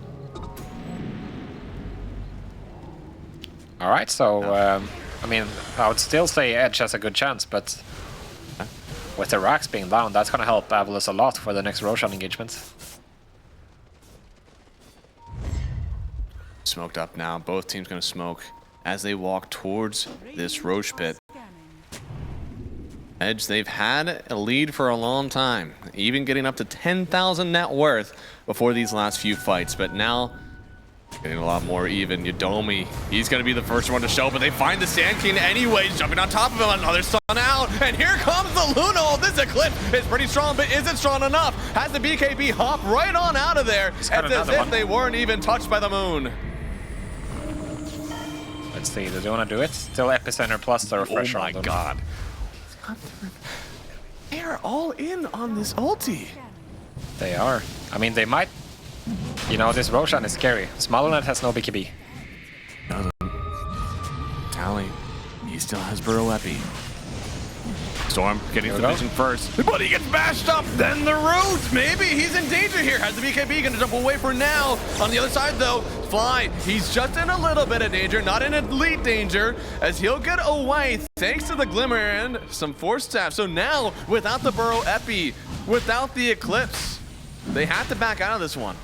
All right, so, I mean, I would still say Edge has a good chance, but with the racks being down, that's going to help AVULUS a lot for the next Roshan engagement. Smoked up now. Both teams going to smoke as they walk towards this Roche pit. Edge, they've had a lead for a long time, even getting up to 10,000 net worth before these last few fights, but now getting a lot more even. Yodomi, he's going to be the first one to show, but they find the Sand King anyways, jumping on top of him. Another stun out, and here comes the Luna. Oh, this Eclipse is pretty strong, but is it strong enough? Has the BKB hop right on out of there. It's as if they weren't even touched by the moon. Let's see, do they want to do it? Still Epicenter plus the refresher. Oh my god. They are all in on this ulti. They are. I mean, they might... You know, this Roshan is scary. Smaller has no BKB. Tally, he still has Burrow Epi. Storm getting the vision first, but he gets bashed up. Then the root. Maybe he's in danger here. Has the BKB, gonna jump away for now. On the other side though, Fly, he's just in a little bit of danger, not in elite danger, as he'll get away thanks to the Glimmer and some Force Staff. So now, without the Burrow Epi, without the Eclipse, they have to back out of this one.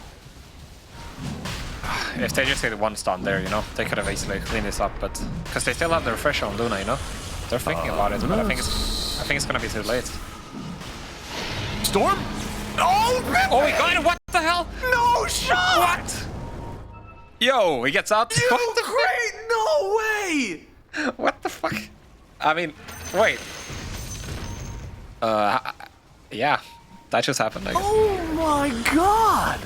If they just hit one stun there, you know, they could have easily cleaned this up, but because they still have the refresher on Luna, you know, they're thinking about it, but I think it's gonna be too late. Storm? Oh, oh, he got it! What the hell? No shot! What? Yo, he gets out. You great! No way! What the fuck? I mean, wait. Yeah, that just happened, I guess. Oh my god!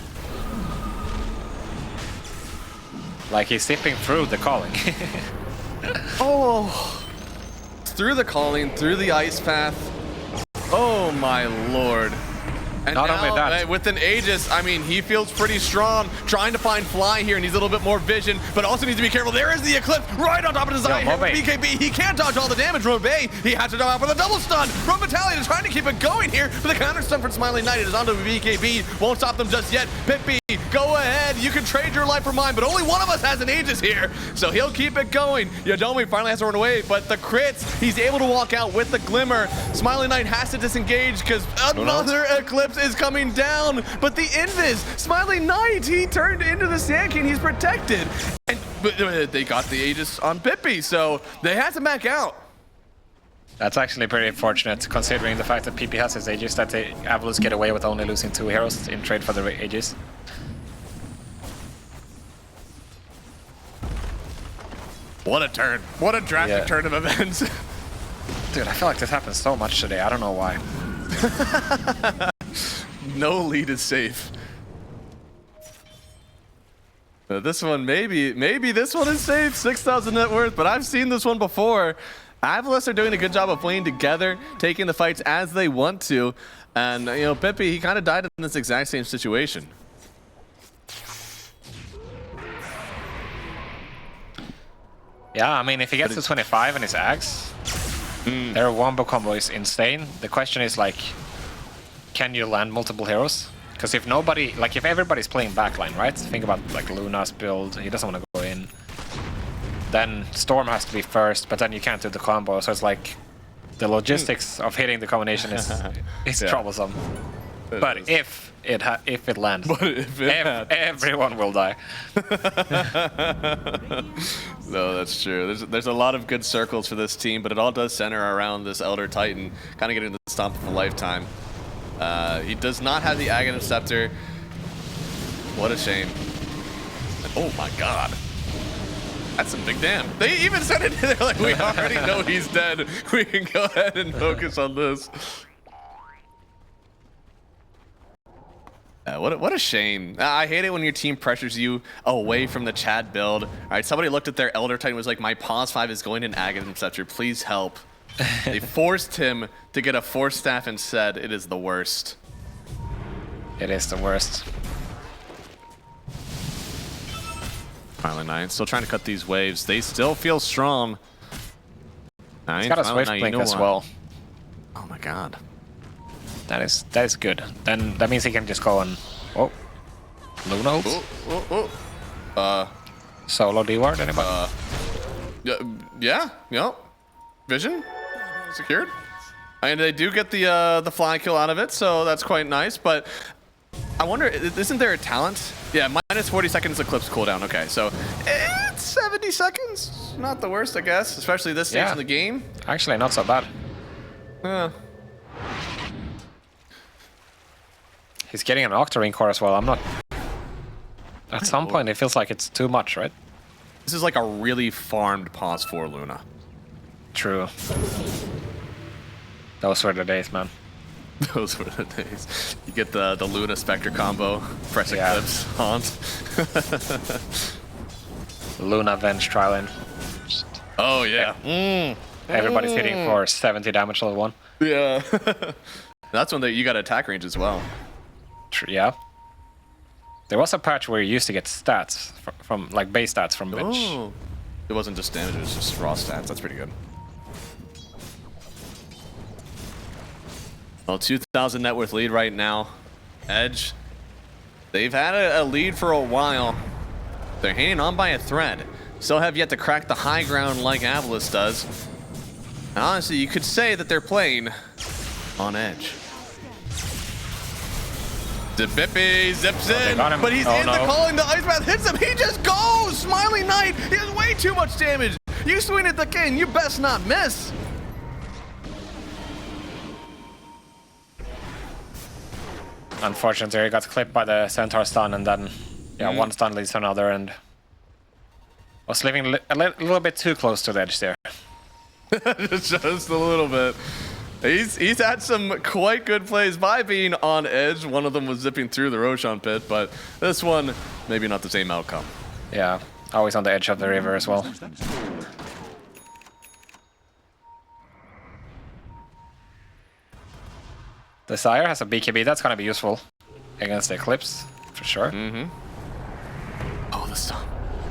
Like he's sipping through the calling. Oh! Through the calling, through the ice path. Oh my lord. And Not now, only that, with an Aegis, I mean, he feels pretty strong, trying to find Fly here, and needs a little bit more vision, but also needs to be careful. There is the Eclipse right on top of his eye. BKB, he can't dodge all the damage. Robe, he has to go out with a double stun. Robe Battalion is trying to keep it going here, but the counter stun from Smiling Knight is onto BKB. Won't stop them just yet. Pippi, go ahead. You can trade your life for mine, but only one of us has an Aegis here, so he'll keep it going. Yodomi finally has to run away, but the crits, he's able to walk out with the Glimmer. Smiling Knight has to disengage because another Eclipse is coming down. But the Invis, Smiling Knight, he turned into the Sand King. He's protected. And they got the Aegis on Pippi, so they had to back out. That's actually pretty unfortunate, considering the fact that PP has his Aegis, that the AVULUS get away with only losing 2 heroes in trade for the Aegis. What a turn. What a drastic turn of events. Dude, I feel like this happens so much today. I don't know why. No lead is safe. This one, maybe this one is safe. 6,000 net worth, but I've seen this one before. AVULUS are doing a good job of playing together, taking the fights as they want to. And, you know, Pippi, he kind of died in this exact same situation. Yeah, I mean, if he gets to 25 and his Axe, their wombo combo is insane. The question is, like, can you land multiple heroes? Because if nobody, like, if everybody's playing backline, right? Think about, like, Luna's build. He doesn't want to go in. Then Storm has to be first, but then you can't do the combo. So it's like the logistics of hitting the combination is troublesome. But if it lands, everyone will die. No, that's true. There's a lot of good circles for this team, but it all does center around this Elder Titan, kind of getting the stomp of a lifetime. He does not have the Aghanim Scepter. What a shame. Oh my god. That's some big damn. They even said it. They're like, we already know he's dead. We can go ahead and focus on this. What a shame. I hate it when your team pressures you away from the Chad build. All right, somebody looked at their Elder Titan and was like, my pause 5 is going in Aghanim Scepter. Please help. They forced him to get a Force Staff instead. It is the worst. It is the worst. Smiling Knight still trying to cut these waves. They still feel strong. He's got a Swift Blink as well. Oh my god. That is good. Then that means he can just go and Luna ult. Solo D-ward, anybody? Yeah. Vision secured. And they do get the fly kill out of it, so that's quite nice. But I wonder, isn't there a talent? Yeah, minus 40 seconds Eclipse cooldown. Okay, so it's 70 seconds. Not the worst, I guess, especially this stage in the game. Actually, not so bad. Yeah. He's getting an Octarine core as well. I'm not... At some point, it feels like it's too much, right? This is like a really farmed pause for Luna. True. Those were the days, man. Those were the days. You get the Luna Spectre combo, press Eclipse, Haunt. Luna Venge Trial-In. Oh, yeah. Everybody's hitting for 70 damage level 1. Yeah. That's when you got attack range as well. Yeah. There was a patch where you used to get stats from like base stats from Venge. Oh. It wasn't just damage, it was just raw stats. That's pretty good. Well, 2,000 net worth lead right now. Edge, they've had a lead for a while. They're hanging on by a thread. Still have yet to crack the high ground like AVULUS does. And honestly, you could say that they're playing on edge. Pippi zips in, but he's in the calling. The Ice Path hits him. He just goes. Smiling Knight. He has way too much damage. You swing at the king. You best not miss. Unfortunately, he got clipped by the Centaur stun, and then one stun leads to another, and was living a little bit too close to the edge there. Just a little bit. He's had some quite good plays by being on edge. One of them was zipping through the Roshan pit, but this one, maybe not the same outcome. Yeah, always on the edge of the river as well. The Sire has a BKB, that's gonna be useful against the Eclipse, for sure. Mm-hmm. Oh, the stun.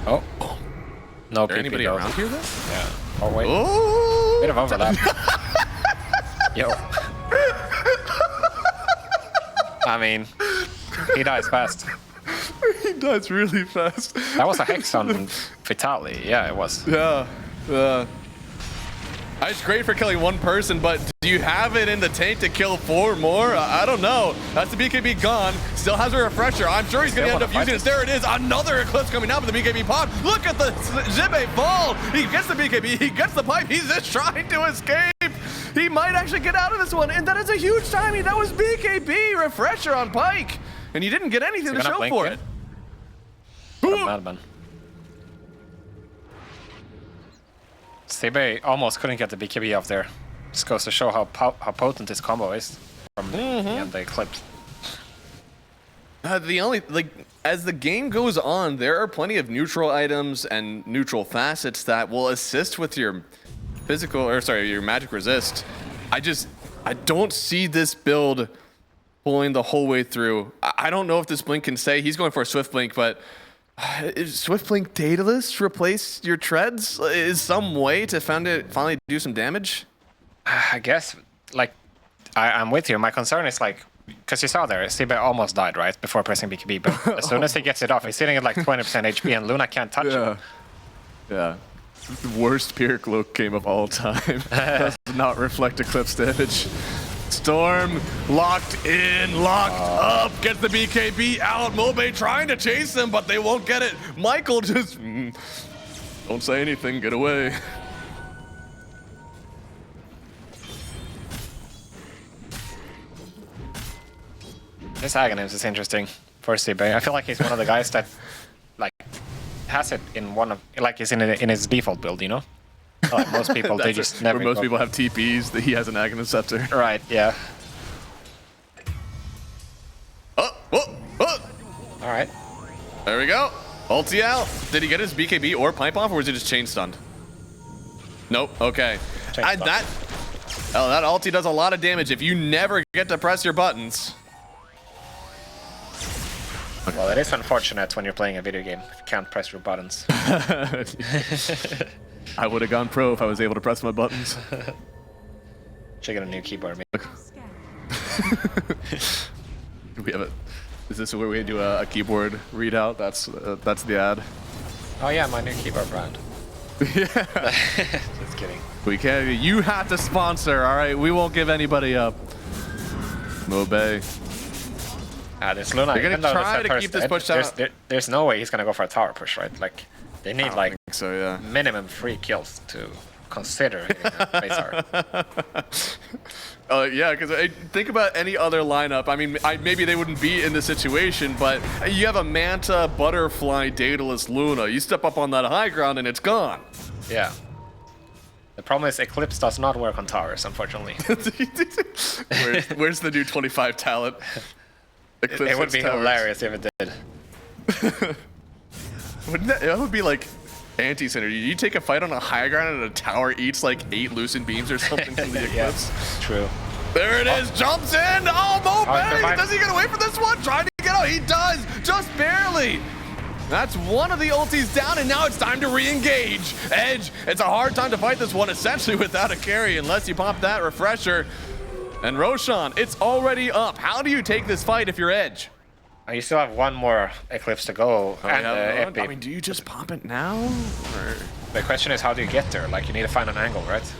Oh. No PP anybody though. around here then? Yeah. Oh, wait. Oh! Bit of overlap. Yo. I mean, he dies fast. He dies really fast. That was a Hex on Vitali. Yeah, it was. Yeah. It's great for killing one person, but do you have it in the tank to kill 4 more? I don't know. That's the BKB gone. Still has a refresher. I'm sure he's going to end up using it. There it is. Another Eclipse coming out with the BKB pop. Look at the Zibe fall. He gets the BKB. He gets the pipe. He's just trying to escape. He might actually get out of this one. And that is a huge timing. That was BKB refresher on Pyke. And you didn't get anything to show for it. What a madman. Zibe almost couldn't get the BKB off there. Just goes to show how potent this combo is from the Eclipse. As the game goes on, there are plenty of neutral items and neutral facets that will assist with your your magic resist. I don't see this build pulling the whole way through. I don't know if this blink can stay. He's going for a Swift Blink, but is Swift Blink Daedalus replace your treads? Is some way to finally do some damage? I guess, I'm with you. My concern is because you saw there, Zibe almost died, right, before pressing BKB, but as soon as he gets it off, he's sitting at 20% HP and Luna can't touch him. Yeah. The worst Pyrrhic Cloak game of all time. Does not reflect Eclipse damage. Storm locked in, locked up, gets the BKB out. Mobe trying to chase him, but they won't get it. Michael just don't say anything, get away. This Aghanim's is interesting for Zibe. I feel like he's one of the guys that has it in is in his default build, you know? Like most people, they just never. Where most people have TPs, that he has an Aghanim Scepter. Right, yeah. Alright. There we go. Ulti out. Did he get his BKB or pipe off, or was he just chain stunned? Nope. Okay. That ulti does a lot of damage if you never get to press your buttons. Well, it is unfortunate when you're playing a video game if you can't press your buttons. I would have gone pro if I was able to press my buttons. Should get a new keyboard, maybe. We have it. Is this where we do a keyboard readout? That's the ad. Oh yeah, my new keyboard brand. Yeah. Just kidding. We can't. You have to sponsor. All right, we won't give anybody up. Mobe. This Luna. They're gonna try to keep this push out. There's no way he's gonna go for a tower push, right? They need I think so, yeah. minimum 3 kills to consider hitting a base tower. Yeah, because think about any other lineup. I mean, maybe they wouldn't be in this situation, but you have a Manta, Butterfly, Daedalus, Luna. You step up on that high ground and it's gone. Yeah. The problem is Eclipse does not work on towers, unfortunately. Where's the new 25 talent? Eclipse it would be hilarious if it did. That would be like anti-synergy. You take a fight on a high ground and a tower eats 8 Lucent beams or something from the Eclipse. Yeah, true. There it is, jumps in. Oh, Mobe! Does he get away from this one? Trying to get out. He does, just barely. That's one of the ultis down, and now it's time to re-engage. Edge, it's a hard time to fight this one, essentially without a carry, unless you pop that refresher. And Roshan, it's already up. How do you take this fight if you're Edge? You still have one more Eclipse to go. I mean, do you just pop it now? Or? The question is, how do you get there? You need to find an angle, right?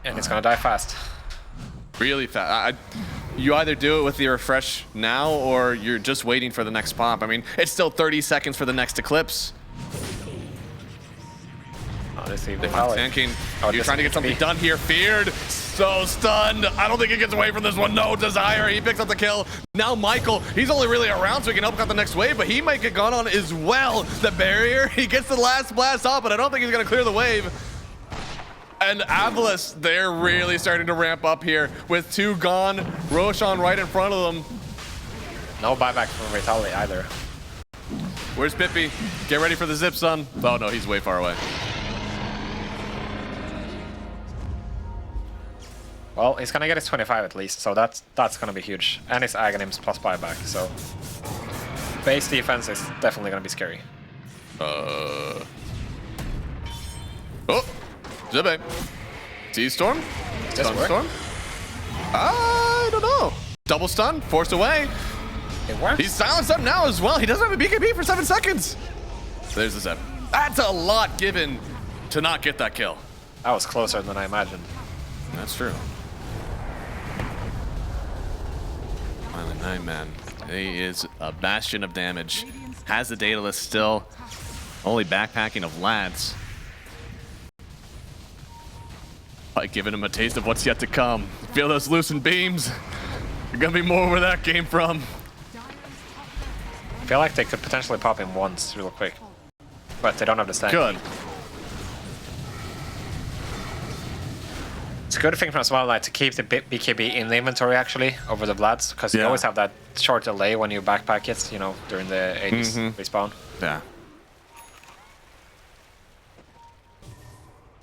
And it's gonna die fast. Really fast. You either do it with the refresh now, or you're just waiting for the next pop. I mean, it's still 30 seconds for the next Eclipse. Tanking. You're trying to get something done here. Feared. So stunned. I don't think he gets away from this one. No Desire. He picks up the kill. Now Michael, he's only really around so he can help out the next wave, but he might get gone on as well. The barrier. He gets the last blast off, but I don't think he's going to clear the wave. And AVULUS, they're really starting to ramp up here with 2 gone. Roshan right in front of them. No buyback from Vitaly either. Where's Pippi? Get ready for the zip, son. Oh no, he's way far away. Well, he's gonna get his 25 at least, so that's gonna be huge. And his Aghanims plus buyback, so base defense is definitely gonna be scary. Oh, Zibe. T-Storm? Storm? I don't know. Double stun, forced away. It works. He's silenced up now as well. He doesn't have a BKB for 7 seconds. There's the 7. That's a lot given to not get that kill. That was closer than I imagined. That's true. Violent Nine Man. He is a bastion of damage. Has the data list still. Only backpacking of lads. Like giving him a taste of what's yet to come. Feel those loosened beams. There's gonna be more where that came from. I feel like they could potentially pop him once real quick. But they don't have the stack. Good. It's a good thing from Smile Knight to keep the BKB in the inventory actually over the Vlads, because you always have that short delay when you backpack it, you know, during the 80s respawn. Yeah.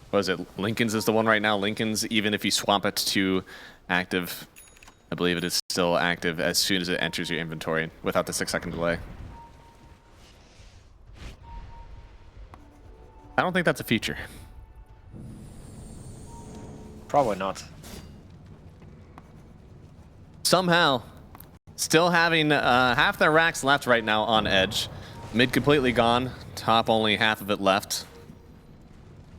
What is it? Lincoln's is the one right now. Lincoln's, even if you swap it to active, I believe it is still active as soon as it enters your inventory without the 6-second delay. I don't think that's a feature. Probably not. Somehow, still having half their racks left right now on Edge. Mid completely gone. Top only half of it left.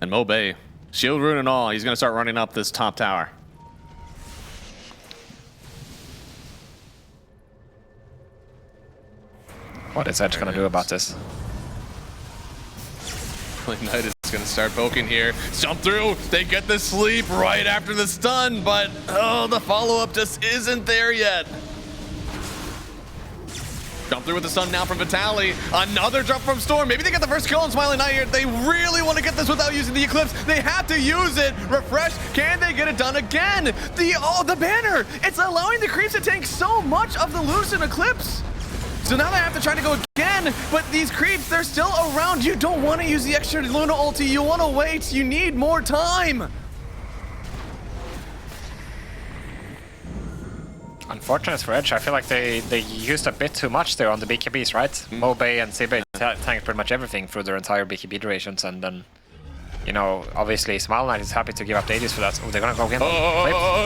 And Mobay, shield rune and all, he's going to start running up this top tower. What is Edge gonna do about this? Knight is going to start poking here. Jump through. They get the sleep right after the stun, but oh, the follow-up just isn't there yet. Jump through with the stun now from Vitaly. Another jump from Storm. Maybe they get the first kill on Smiling Knight here. They really want to get this without using the Eclipse. They have to use it. Refresh. Can they get it done again? The banner. It's allowing the creeps to tank so much of the Lucent Eclipse. So now they have to try to go again, but these creeps, they're still around. You don't want to use the extra Luna ulti. You want to wait. You need more time. Unfortunate for Edge. I feel like they used a bit too much there on the BKBs, right? Mobay and Zibe tanked pretty much everything through their entire BKB durations, and then, you know, obviously Smile Knight is happy to give up the 80s for that. Oh, they're gonna go again.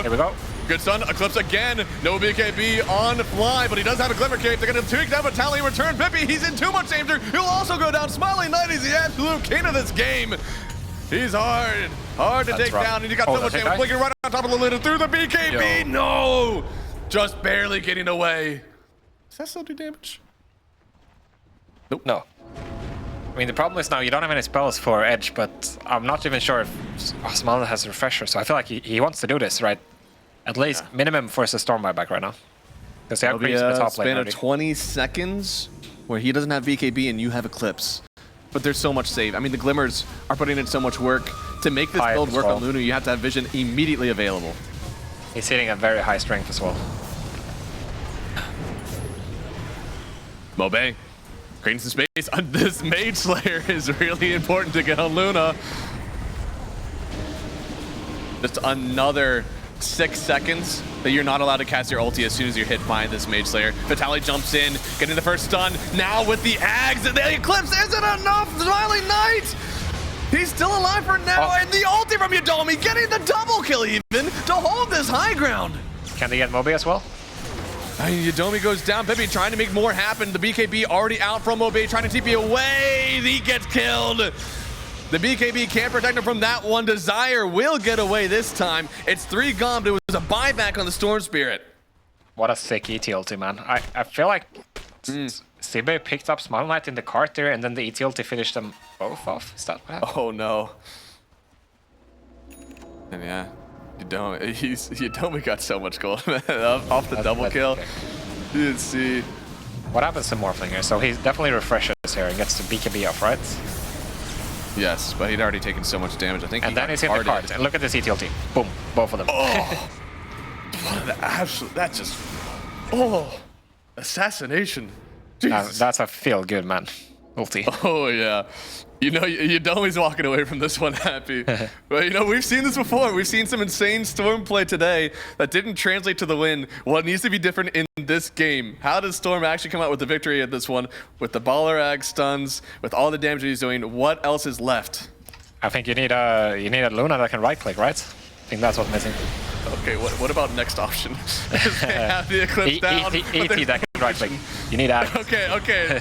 Here we go. Good stun, Eclipse again. No BKB on fly, but he does have a Glimmer Cape. They're going to tweak down Vitaly in return. Pippi, he's in too much danger. He'll also go down. Smiling Knight is the absolute king of this game. He's hard to take down, and you got so much damage flicking right on top of the lid through the BKB. Yo. No, just barely getting away. Does that still do damage? Nope. No. I mean, the problem is now you don't have any spells for Edge, but I'm not even sure if Smile has a refresher, so I feel like he wants to do this, right? At least minimum force a Storm buyback right now. Because they have creeps in the top lane already. Span of 20 seconds where he doesn't have BKB and you have Eclipse. But there's so much save. I mean, the Glimmers are putting in so much work. To make this build work on Luna, you have to have Vision immediately available. He's hitting a very high strength as well. Mobay, creating some space. This Mage Slayer is really important to get on Luna. Just another 6 seconds that you're not allowed to cast your ulti as soon as you're hit by this Mage Slayer. Vitaly jumps in, getting the first stun. Now with the Ags, the Eclipse isn't enough. Smiling Knight, he's still alive for now, and the ulti from Yudomi getting the double kill even to hold this high ground. Can they get Moby as well? Yudomi goes down. Pippi trying to make more happen. The BKB already out from Moby, trying to TP away. He gets killed. The BKB can't protect him from that one. Desire will get away this time. It's 3 gone, but it was a buyback on the Storm Spirit. What a sick ET ulti, man. I feel like Zibe picked up Smile Knight in the cart there, and then the ET ulti finished them both off. Is that what happened? Oh no. And yeah, Yudomi got so much gold off the double kill. You didn't see. What happens to Morphling here? So he definitely refreshes here and gets the BKB off, right? Yes, but he'd already taken so much damage. I think. And then he's in the cart. And look at the CTL team. Boom, both of them. Oh, what an absolute! That just. Oh, assassination. That's a feel good, man. Ulti. Oh yeah, you know Yodomi's walking away from this one happy. But you know we've seen this before. We've seen some insane Storm play today that didn't translate to the win. What needs to be different in this game? How does Storm actually come out with the victory at this one? With the Ballerag stuns, with all the damage he's doing, what else is left? I think you need a Luna that can right click, right? I think that's what's missing. Okay, what about next option? They have the Eclipse down. ET that can right click. You need Ags. Okay.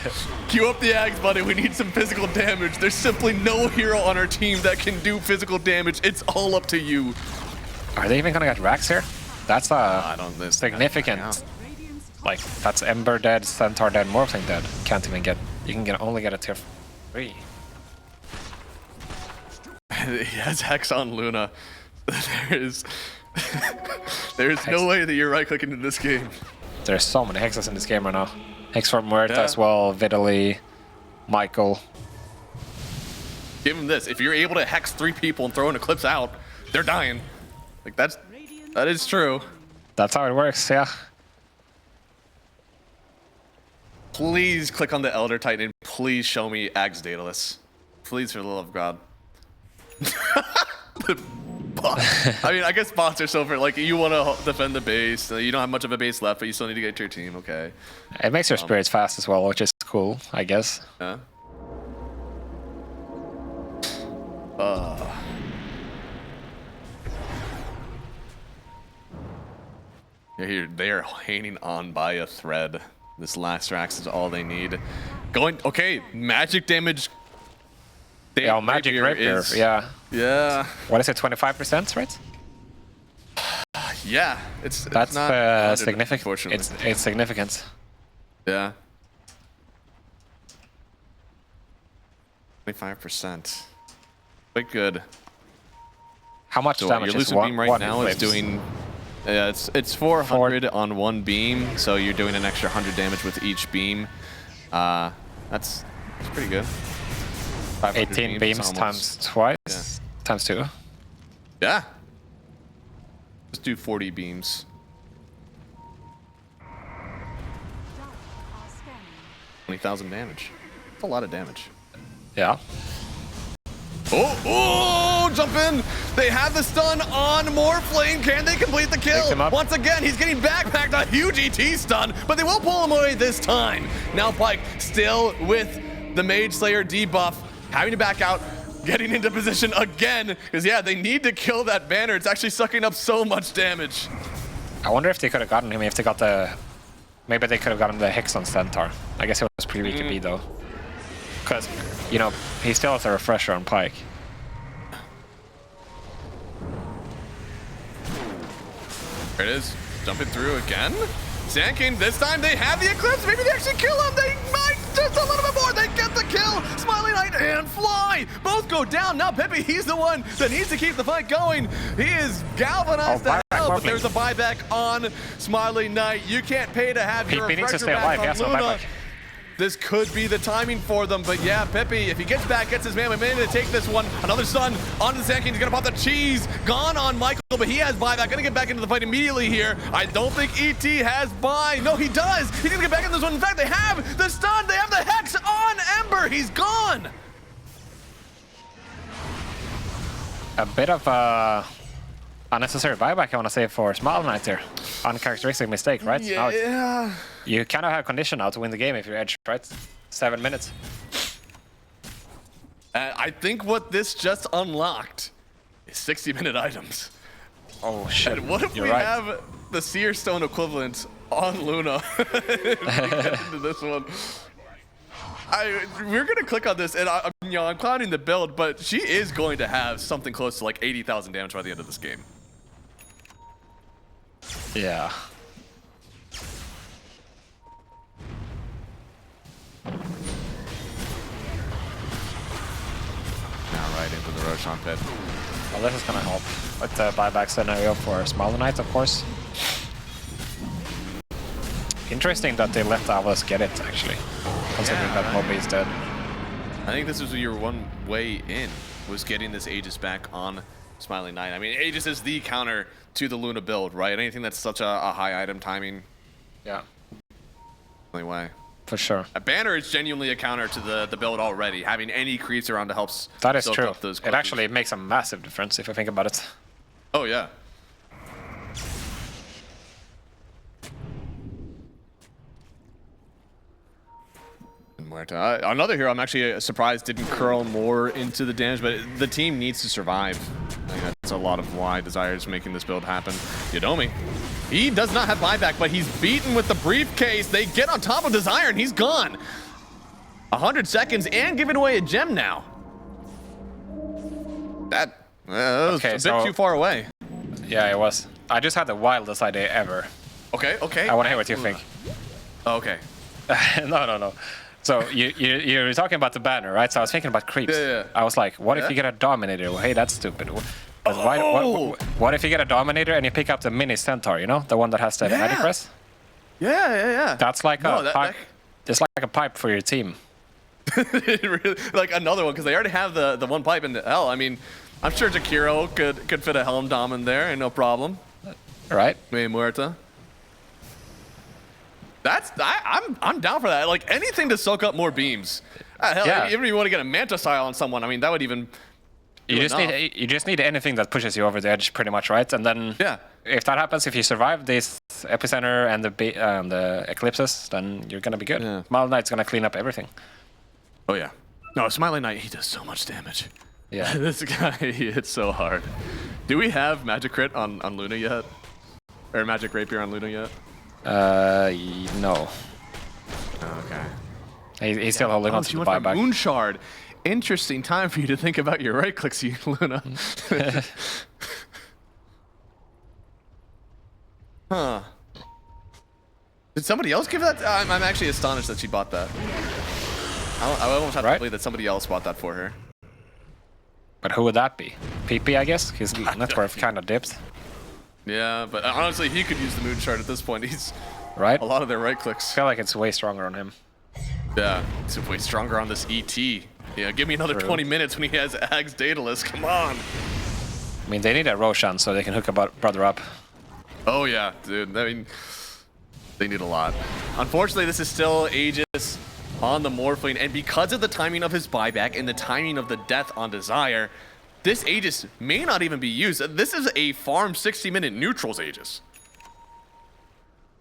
Queue up the Ags, buddy. We need some physical damage. There's simply no hero on our team that can do physical damage. It's all up to you. Are they even gonna get racks here? That's I don't think significant. Like, that's Ember dead, Centaur dead, Morphling dead. Can't even get... You can only get a tier 3. He has Hex on Luna. There's no way that you're right-clicking in this game. There's so many hexes in this game right now. Hex for Muerta as well, Vitaly, Michael. Give him this. If you're able to hex 3 people and throw an Eclipse out, they're dying. Like, that is true. That's how it works, yeah. Please click on the Elder Titan. Please show me Ags Daedalus. Please, for the love of God. I mean, I guess bots are so for like you want to defend the base. You don't have much of a base left, but you still need to get to your team. Okay. It makes your spirits fast as well, which is cool, I guess. Yeah. They are hanging on by a thread. This last Rax is all they need. Okay, magic damage. Yeah, magic rapier. Yeah. Yeah. What is it? 25%, right? Yeah. That's not significant. Unfortunately. It's significant. Yeah. 25%. Quite good. How much So damage your is Lucid Beam right one now is doing? Yeah, it's 400 on one beam, so you're doing an extra 100 damage with each beam. That's pretty good. 18 beams times twice, times 2. Yeah. Let's do 40 beams. 20,000 damage. That's a lot of damage. Yeah. Oh, jump in! They have the stun on Morphling. Can they complete the kill? Once again, he's getting backpacked, a huge ET stun, but they will pull him away this time. Now Pyke still with the Mage Slayer debuff, having to back out, getting into position again, because yeah, they need to kill that banner. It's actually sucking up so much damage. I wonder if they could have gotten him if they got the... Maybe they could have gotten the Hex on Centaur. I guess it was pretty weak to beat though. Because, you know, he still has a refresher on Pyke. There it is, jumping through again. Sand King, this time they have the Eclipse. Maybe they actually kill him. They might just a little bit more. They get the kill. Smiley Knight and Fly both go down. Now Peppy, he's the one that needs to keep the fight going. He is galvanized to hell, but there's a buyback on Smiley Knight. You can't pay to have your refresher back on Luna. This could be the timing for them, but yeah, Peppy, if he gets back, gets his man, we may need to take this one. Another stun onto the Sand King. He's gonna pop the cheese. Gone on Michael, but he has buyback. Gonna get back into the fight immediately here. I don't think ET has buy. No, he does. He's gonna get back in this one. In fact, they have the stun. They have the Hex on Ember. He's gone. A bit of unnecessary buyback, I want to say, for Smile Knight here. Uncharacteristic mistake, right? Yeah. You kind of have condition now to win the game if you're edge, right? 7 minutes. I think what this just unlocked is 60-minute items. Oh shit! And what if we have the Seer Stone equivalent on Luna? Into this one. We're gonna click on this, and I'm clowning the build, but she is going to have something close to like 80,000 damage by the end of this game. Yeah. Now right into the Roshan pit. Well, this is gonna help with the buyback scenario for Smaller Knight, of course. Interesting that they let AVULUS get it, actually, considering that Moby is dead. I think this was your one way in, was getting this Aegis back on Smiling Knight. I mean, Aegis is the counter to the Luna build, right? Anything that's such a high item timing. Yeah. Only way. For sure. A banner is genuinely a counter to the build already. Having any creeps around to help that is soak true. up those It actually makes a massive difference if I think about it. Oh, yeah. Muerta. Another hero I'm actually surprised didn't curl more into the damage, but the team needs to survive. I think that's a lot of why Desire is making this build happen. Yodomi, he does not have buyback, but he's beaten with the briefcase. They get on top of Desire, and he's gone. 100 seconds and giving away a gem now. That was a bit too far away. Yeah, it was. I just had the wildest idea ever. Okay, okay. I want to hear what you think. Okay. No. So you're talking about the banner, right? So I was thinking about creeps. Yeah. I was like, what if you get a Dominator? Well, hey, that's stupid. What if you get a Dominator and you pick up the mini Centaur, you know? The one that has the magic press? Yeah. That's like a pipe. It's like a pipe for your team. Really, like another one, because they already have the one pipe in the L. I mean, I'm sure Jakiro could fit a Helm Dom in there, and no problem. Right? Me Muerta. I'm down for that. Like anything to soak up more beams. Hell, even if you want to get a Manta Style on someone, I mean that would even. You just need anything that pushes you over the edge, pretty much, right? And then if that happens, if you survive this Epicenter and the Eclipses, then you're gonna be good. Yeah. Smiling Knight's gonna clean up everything. Oh yeah. No, Smiling Knight, he does so much damage. Yeah. This guy, he hits so hard. Do we have Magic Crit on Luna yet? Or Magic Rapier on Luna yet? No. Okay. He's still holding on to the buyback. Moon Shard. Interesting time for you to think about your right clicks, you Luna. Huh. Did somebody else give that? I'm actually astonished that she bought that. I almost have to believe that somebody else bought that for her. But who would that be? PP, I guess? His net worth kind of dipped. Yeah, but honestly, he could use the Moon Shard at this point. He's right. A lot of their right clicks. I feel like it's way stronger on him. Yeah, it's way stronger on this ET. Yeah, give me another 20 minutes when he has Ag's Daedalus. Come on. I mean, they need a Roshan so they can hook a brother up. Oh yeah, dude. I mean, they need a lot. Unfortunately, this is still Aegis on the Morphling, and because of the timing of his buyback and the timing of the death on Desire, this Aegis may not even be used. This is a farm 60-minute neutrals Aegis.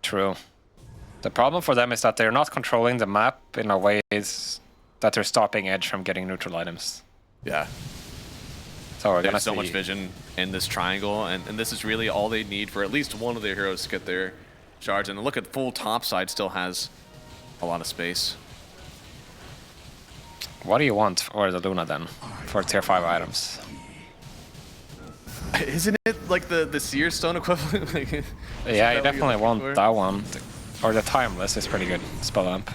True. The problem for them is that they're not controlling the map in a way that they're stopping Edge from getting neutral items. Yeah. So we're There's so much vision in this triangle, and this is really all they need for at least one of their heroes to get their charge. And look at full top side still has a lot of space. What do you want for the Luna then, for tier 5 items? Isn't it like the Seer Stone equivalent? Yeah, you definitely want that one. Or the Timeless is pretty good, Spell Amp.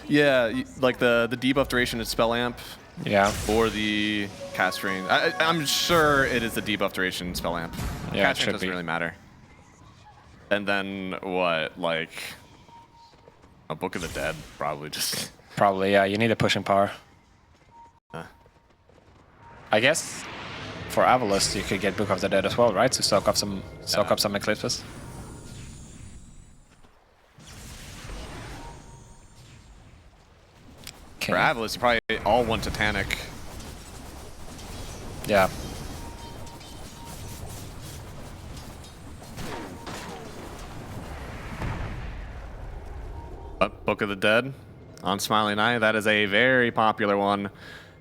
Yeah, like the debuff duration is Spell Amp. Yeah. Or the cast range. I'm sure it is the debuff duration Spell Amp. Yeah, cast range doesn't really matter. And then what, like a Book of the Dead, probably just. Probably, yeah. You need a pushing power. I guess for AVULUS you could get Book of the Dead as well, right? To soak up some eclipses. For AVULUS, you probably all want Titanic. Yeah. Book of the Dead on Smiling Eye. That is a very popular one.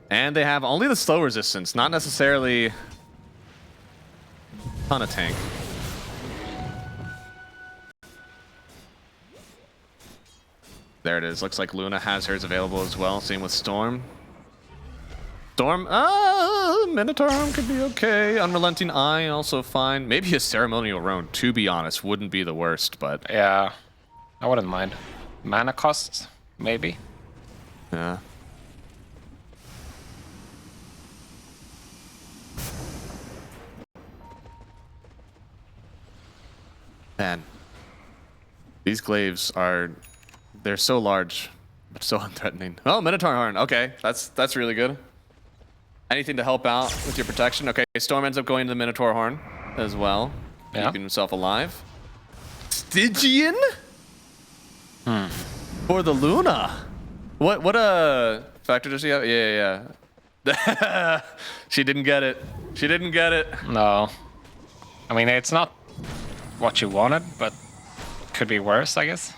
And they have only the slow resistance, not necessarily a ton of tank. There it is. Looks like Luna has hers available as well. Same with Storm. Storm, Minotaur could be okay. Unrelenting Eye, also fine. Maybe a Ceremonial Roan, to be honest, wouldn't be the worst, but... Yeah, I wouldn't mind. Mana cost, maybe? Yeah. Man. These glaives are... They're so large. but so unthreatening. Oh, Minotaur Horn. Okay, that's really good. Anything to help out with your protection. Okay, Storm ends up going to the Minotaur Horn as well, keeping himself alive. Stygian? For the Luna. What factor does she have? Yeah. She didn't get it. She didn't get it. No. I mean, it's not what you wanted, but could be worse, I guess.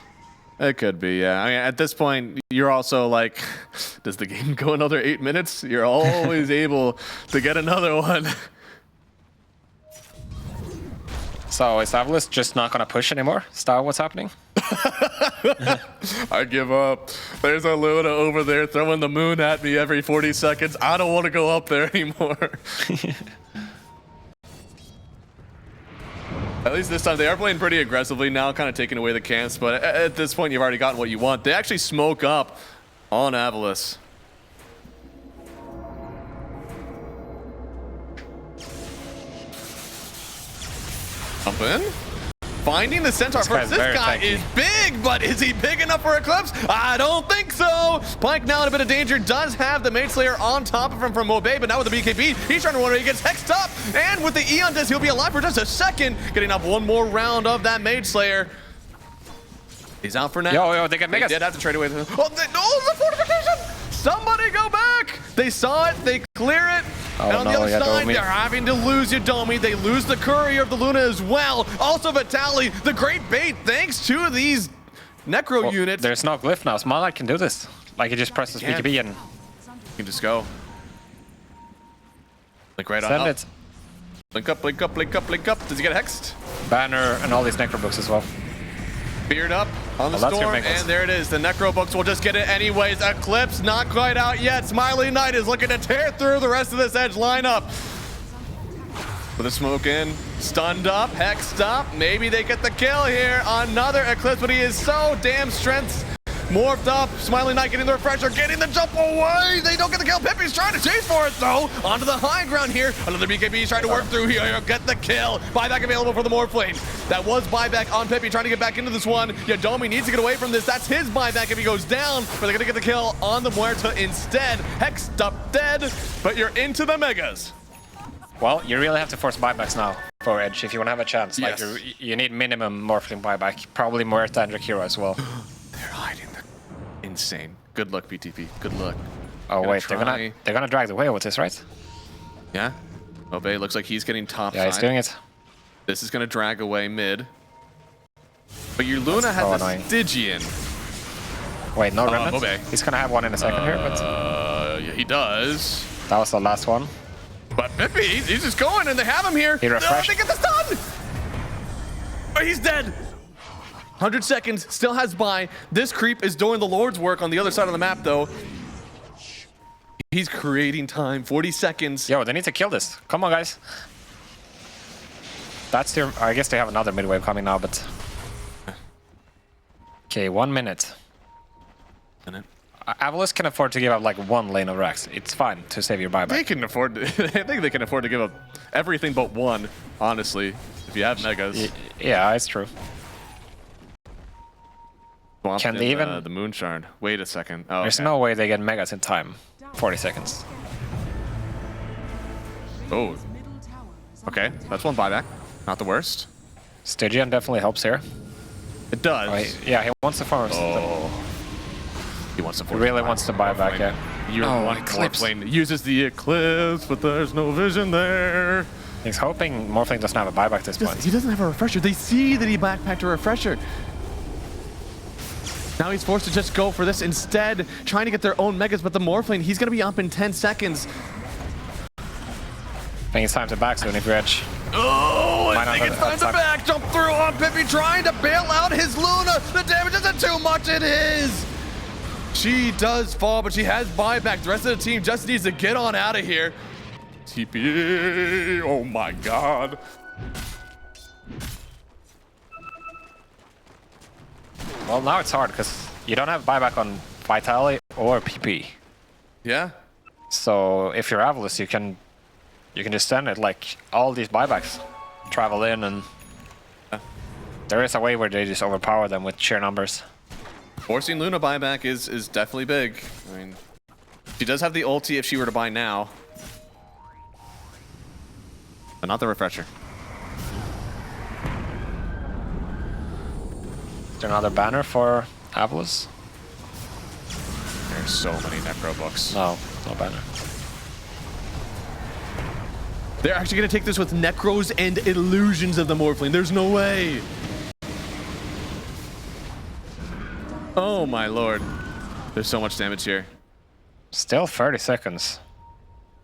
It could be, yeah. I mean, at this point, you're also like, does the game go another 8 minutes? You're always able to get another one. So is AVULUS just not gonna push anymore? Is that what's happening? I give up. There's a Luna over there throwing the moon at me every 40 seconds. I don't want to go up there anymore. At least this time, they are playing pretty aggressively now, kind of taking away the camps, but at this point, you've already gotten what you want. They actually smoke up on AVULUS. Jump in. Finding the Centaur first. This guy is big, but is he big enough for Eclipse? I don't think so. Plank now in a bit of danger. Does have the Mage Slayer on top of him from Mobe, but now with the BKB, he's trying to run away. He gets hexed up, and with the Eon Disc, he'll be alive for just a second. Getting up one more round of that Mage Slayer. He's out for now. Yo, they get Megas. They did have to trade away. The fortification! Somebody go back! They saw it, they clear it. Oh, and on the other side, they're having to lose Yadomi. They lose the Courier of the Luna as well. Also Vitali, the great bait, thanks to these Necro units. There's no glyph now. Smalllight can do this. Like, he just presses BKB and... You can just go. Like right on Send up. it. Blink up, blink up, blink up, blink up. Does he get hexed? Banner and all these Necro books as well. Beard up on the Storm, and there it is. The Necro books will just get it anyways. Eclipse not quite out yet. Smiley Knight is looking to tear through the rest of this Edge lineup. With a smoke in, stunned up, hexed up. Maybe they get the kill here. Another Eclipse, but he is so damn strength morphed up. Smiley Knight getting the refresher, getting the jump away. They don't get the kill. Pippi's trying to chase for it though. Onto the high ground here. Another BKB is trying to work through here. He'll get the kill. Buyback available for the Morphling. That was buyback on Pippi trying to get back into this one. Yadomi needs to get away from this. That's his buyback if he goes down. But they're gonna get the kill on the Muerta instead. Hexed up dead, but you're into the Megas. Well, you really have to force buybacks now for Edge if you want to have a chance. Yes. Like, you need minimum Morphling buyback. Probably Muerta and Drakira as well. They're hiding. Insane. Good luck, PTP. Good luck. Oh wait, they're gonna drag the whale with this, right? Yeah. Obey looks like he's getting top side. Yeah, he's doing it. This is gonna drag away mid. But your Luna has a Stygian. Wait, no remnant? Obey. He's gonna have one in a second here, but... Yeah, he does. That was the last one. But Pippi, he's just going, and they have him here. He refreshed. They get the stun! Oh, he's dead! 100 seconds, still has buy. This creep is doing the Lord's work on the other side of the map, though. He's creating time. 40 seconds. Yo, they need to kill this. Come on, guys. That's their... I guess they have another mid-wave coming now, but... Okay, 1 minute. AVULUS can afford to give up like one lane of racks. It's fine to save your buyback. They can afford to, I think they can afford to give up everything but one, honestly, if you have Megas. Yeah, it's true. Can they even... the Moon Shard. Wait a second. Oh, there's no way they get Megas in time. 40 seconds. Oh. Okay, that's one buyback. Not the worst. Stygian definitely helps here. It does. Oh, yeah, he wants to farm. Oh. He wants to. He really wants to buy back, yeah. You're one Morphling uses the Eclipse, but there's no vision there. He's hoping Morphling doesn't have a buyback at this point. He doesn't have a refresher. They see that he backpacked a refresher. Now he's forced to just go for this instead, trying to get their own Megas, but the Morphling, he's going to be up in 10 seconds. I think it's time to back soon if you're Edge. Oh, I think it's time to back. Jump through on Pippi, trying to bail out his Luna. The damage isn't too much, it is. She does fall, but she has buyback. The rest of the team just needs to get on out of here. TPA, oh my God. Well, now it's hard because you don't have buyback on Vitality or PP. Yeah. So if you're AVULUS, you can just send it like all these buybacks, travel in, and there is a way where they just overpower them with sheer numbers. Forcing Luna buyback is definitely big. I mean, she does have the ulti if she were to buy now. But not the refresher. Is there another banner for AVULUS? There's so many Necro books. No, no banner. They're actually going to take this with Necros and Illusions of the Morphling. There's no way. Oh my lord. There's so much damage here. Still 30 seconds.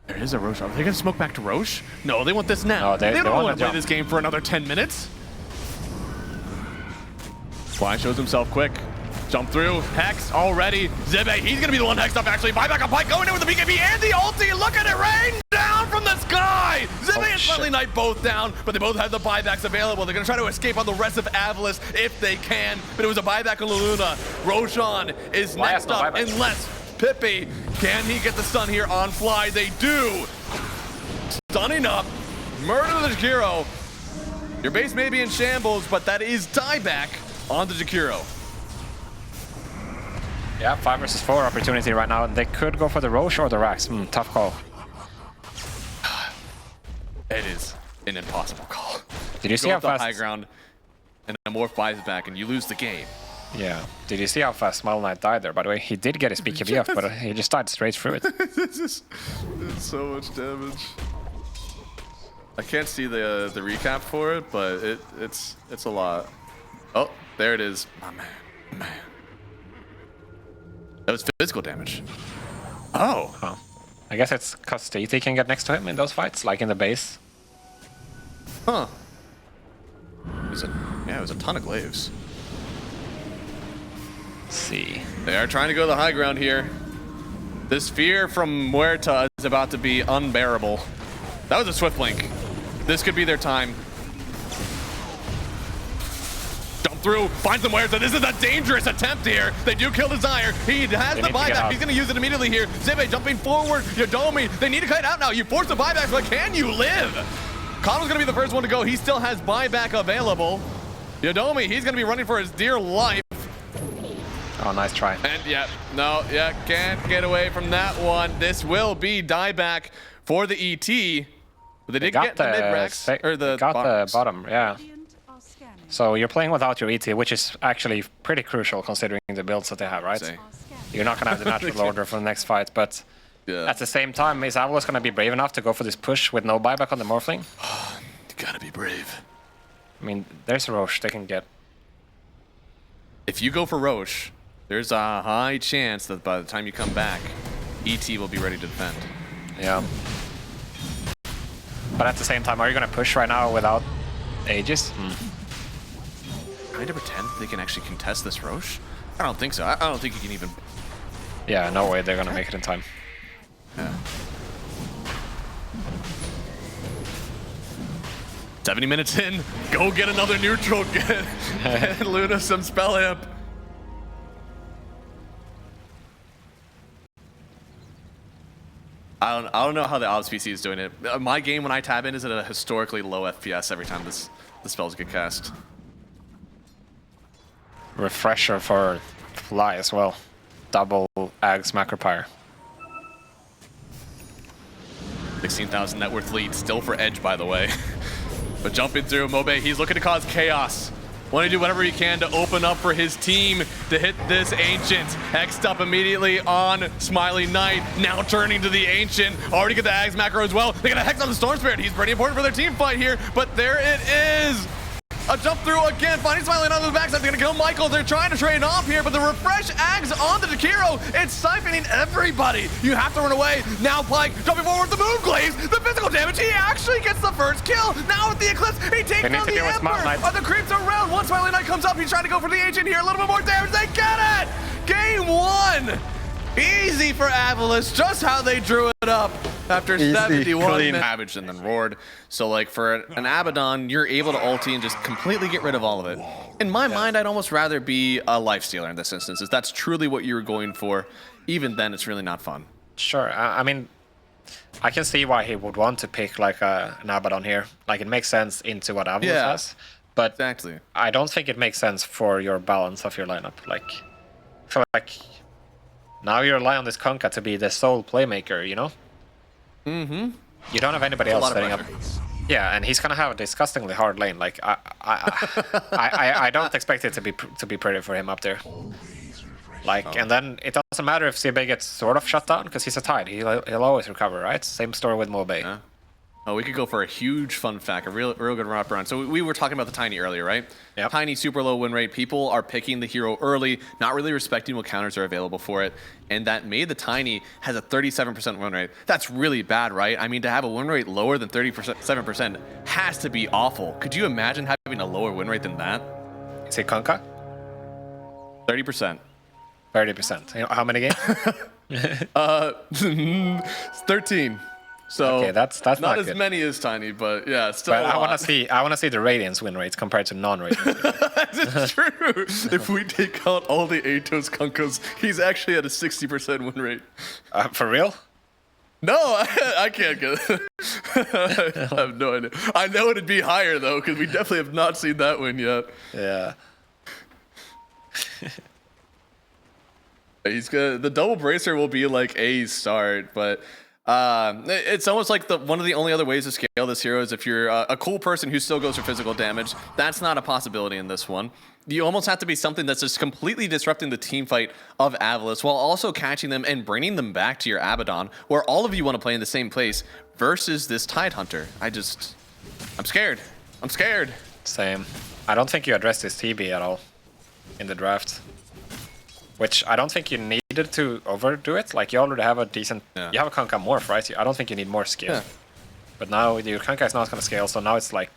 There is a Roche. Are they going to smoke back to Roche? No, they want this now. No, they don't want want to to play this game for another 10 minutes. Fly shows himself quick. Jump through. Hex already. Zibe, he's going to be the one hexed up actually. Buyback on Pike going in with the BKB and the ulti. Look at it rain down from the sky. Zibe and Slightly Knight both down, but they both have the buybacks available. They're going to try to escape on the rest of AVULUS if they can, but it was a buyback on Luna. Roshan is next up unless Pippi, can he get the stun here on Fly? They do. Stunning up. Murder the Jakiro. Your base may be in shambles, but that is dieback on the Jakiro. Yeah, 5 versus 4 opportunity right now. They could go for the Roche or the Rax. Tough call. It is an impossible call. Did you see how fast high ground and then Morph buys it back and you lose the game? Yeah. Did you see how fast Smile Knight died there? By the way, he did get his BKB off, but he just died straight through it. It's so much damage. I can't see the recap for it, but it's a lot. Oh, there it is. My man. That was physical damage. Oh. I guess it's because TT can get next to him in those fights, like in the base. Huh. It was a ton of glaives. Let's see. They are trying to go the high ground here. This fear from Muerta is about to be unbearable. That was a swift blink. This could be their time. Jump through, finds the Muerta. This is a dangerous attempt here. They do kill Desire. He has the buyback. He's going to use it immediately here. Zibe jumping forward. Yodomi, they need to cut it out now. You force the buyback, but can you live? Kano's going to be the first one to go. He still has buyback available. Yodomi, he's going to be running for his dear life. Oh, nice try. And can't get away from that one. This will be dieback for the ET. But they did get the mid-rex, or the bottom, yeah. So you're playing without your ET, which is actually pretty crucial considering the builds that they have, right? You're not going to have the natural order for the next fight, but at the same time, is AVULUS going to be brave enough to go for this push with no buyback on the Morphling? You gotta be brave. I mean, there's a Roche they can get. If you go for Roche, there's a high chance that by the time you come back, ET will be ready to defend. Yeah. But at the same time, are you going to push right now without Aegis? Trying to pretend they can actually contest this Roche? I don't think so. I don't think you can even... Yeah, no way they're going to make it in time. Yeah. 70 minutes in, go get another neutral, get Luna some spell amp. I don't know how the Ops PC is doing it. My game, when I tab in, is at a historically low FPS every time the spells get cast. Refresher for Fly as well. Double Ags Macropyre. 16,000 net worth lead, still for Edge, by the way. But jumping through, Mobe, he's looking to cause chaos. Want to do whatever he can to open up for his team to hit this Ancient. Hexed up immediately on Smiley Knight. Now turning to the Ancient. Already get the Ags macro as well. They got a Hex on the Storm Spirit. He's pretty important for their team fight here. But there it is. A jump through again, finding Smiley Knight on the backside. They're gonna kill Michael. They're trying to trade off here, but the refresh Ags on the Jakiro. It's siphoning everybody. You have to run away. Now Pike jumping forward with the Moonglaze. The physical damage, he actually gets the first kill. Now with the Eclipse, he takes down the Ember. The creeps around. Once Smiley Knight comes up, he's trying to go for the Ancient here. A little bit more damage. They get it! Game 1. Easy for AVULUS, just how they drew it up after 71 minutes. Savaged and then roared. So like for an Abaddon, you're able to ulti and just completely get rid of all of it. In my mind, I'd almost rather be a lifestealer in this instance. If that's truly what you were going for, even then it's really not fun. Sure, I mean, I can see why he would want to pick like an Abaddon here. Like it makes sense into what AVULUS has. But exactly. I don't think it makes sense for your balance of your lineup. Like feel like now you rely on this Kunkka to be the sole playmaker, you know? Mm-hmm. You don't have anybody else setting up. Yeah, and he's gonna have a disgustingly hard lane. Like I don't expect it to be pretty for him up there. Like, and then it doesn't matter if CB gets sort of shut down because he's a tide. He'll always recover, right? Same story with Mobe. Yeah. Oh, we could go for a huge fun fact, a real good wraparound. So we were talking about the Tiny earlier, right? Yep. Tiny, super low win rate. People are picking the hero early, not really respecting what counters are available for it. And that made the Tiny has a 37% win rate. That's really bad, right? I mean, to have a win rate lower than 7% has to be awful. Could you imagine having a lower win rate than that? Is it Kunkka? 30%. 30%. You know, how many games? 13. So okay, that's not as good. many as Tiny, but yeah, still. But I want to see the Radiance win rates compared to non-Radiance. That's true. If we take out all the Atos Kunkos, he's actually at a 60% win rate. For real? No, I can't get it. I have no idea. I know it'd be higher though, because we definitely have not seen that win yet. Yeah. He's good. The double bracer will be like a start, but it's almost like one of the only other ways to scale this hero is if you're a cool person who still goes for physical damage. That's not a possibility in this one. You almost have to be something that's just completely disrupting the team fight of AVULUS while also catching them and bringing them back to your Abaddon, where all of you want to play in the same place versus this Tide Hunter. I'm scared. I'm scared. Same. I don't think you addressed this TB at all in the draft. Which I don't think you needed to overdo it. Like, you already have a decent... Yeah. You have a Kunkka morph, right? I don't think you need more skill. Yeah. But now your Kunkka is not going to scale, so now it's like...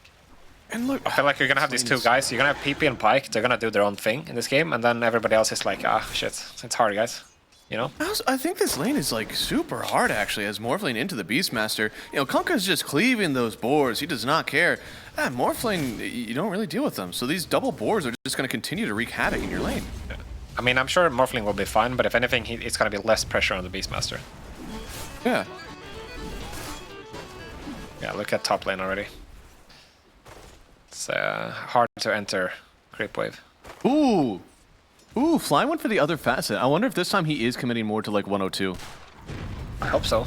And look, I feel like you're going to have these two guys. You're going to have PP and Pyke. They're going to do their own thing in this game. And then everybody else is like, ah, shit. It's hard, guys. You know? I think this lane is like super hard, actually, as Morphling into the Beastmaster. You know, Kunkka's just cleaving those boards. He does not care. Morphling, you don't really deal with them. So these double boards are just going to continue to wreak havoc in your lane. Yeah. I mean, I'm sure Morphling will be fine, but if anything, it's going to be less pressure on the Beastmaster. Yeah. Yeah, look at top lane already. It's hard to enter creep wave. Ooh. Ooh, Fly went for the other facet. I wonder if this time he is committing more to like 102. I hope so.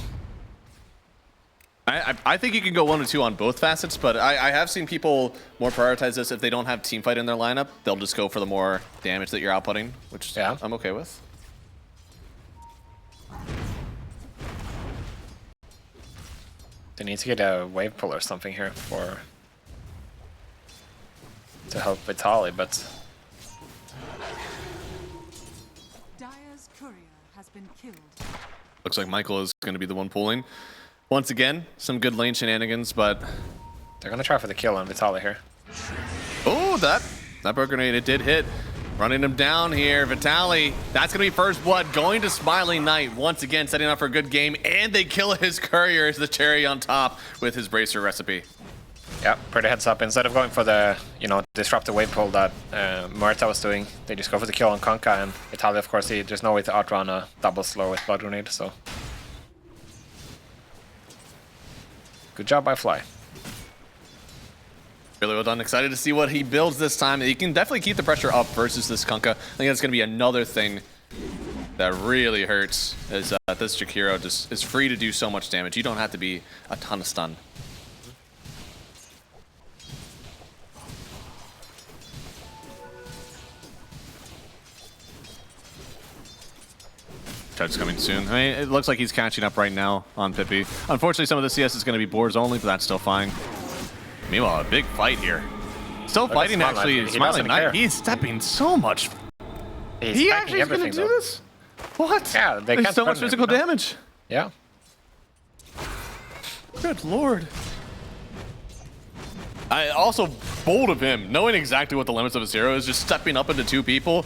I think you can go 102 on both facets, but I have seen people more prioritize this. If they don't have teamfight in their lineup, they'll just go for the more damage that you're outputting, which yeah. I'm okay with. They need to get a wave pull or something here to help Vitali, but Dire's courier has been killed. Looks like Michael is going to be the one pulling. Once again, some good lane shenanigans, but they're going to try for the kill on Vitali here. Oh, that burst grenade, it did hit. Running him down here, Vitali. That's going to be first blood, going to Smiling Knight. Once again, setting up for a good game, and they kill his courier as the cherry on top with his bracer recipe. Yeah, pretty heads up. Instead of going for the, disrupt the wave pull that Muerta was doing, they just go for the kill on Kunkka, and Vitali, of course, there's no way to outrun a double slow with blood grenade, so. Good job by Fly. Really well done. Excited to see what he builds this time. He can definitely keep the pressure up versus this Kunkka. I think that's going to be another thing that really hurts, is this Jakiro just is free to do so much damage. You don't have to be a ton of stun. Charge's coming soon. I mean, it looks like he's catching up right now on Pippi. Unfortunately, some of the CS is going to be boards only, but that's still fine. Meanwhile, a big fight here. Still fighting, actually. Smiling Knight, he's stepping so much. He actually is going to do this? What? Yeah, they There's so much physical damage. Yeah. Good lord. I also bold of him, knowing exactly what the limits of his hero is, just stepping up into two people.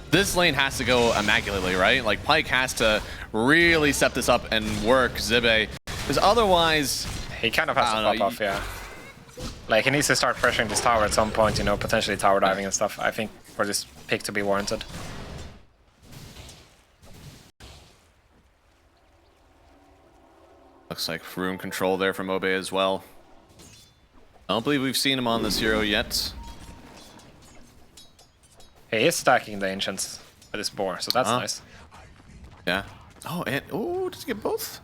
This lane has to go immaculately, right? Like, Pyke has to really step this up and work Zibe, because otherwise... He kind of has to pop off, yeah. Like, he needs to start pressuring this tower at some point, potentially tower diving and stuff, I think, for this pick to be warranted. Looks like room control there from Obe as well. I don't believe we've seen him on this hero yet. He is stacking the Ancients with his boar, so that's nice. Yeah. Oh, and does he get both?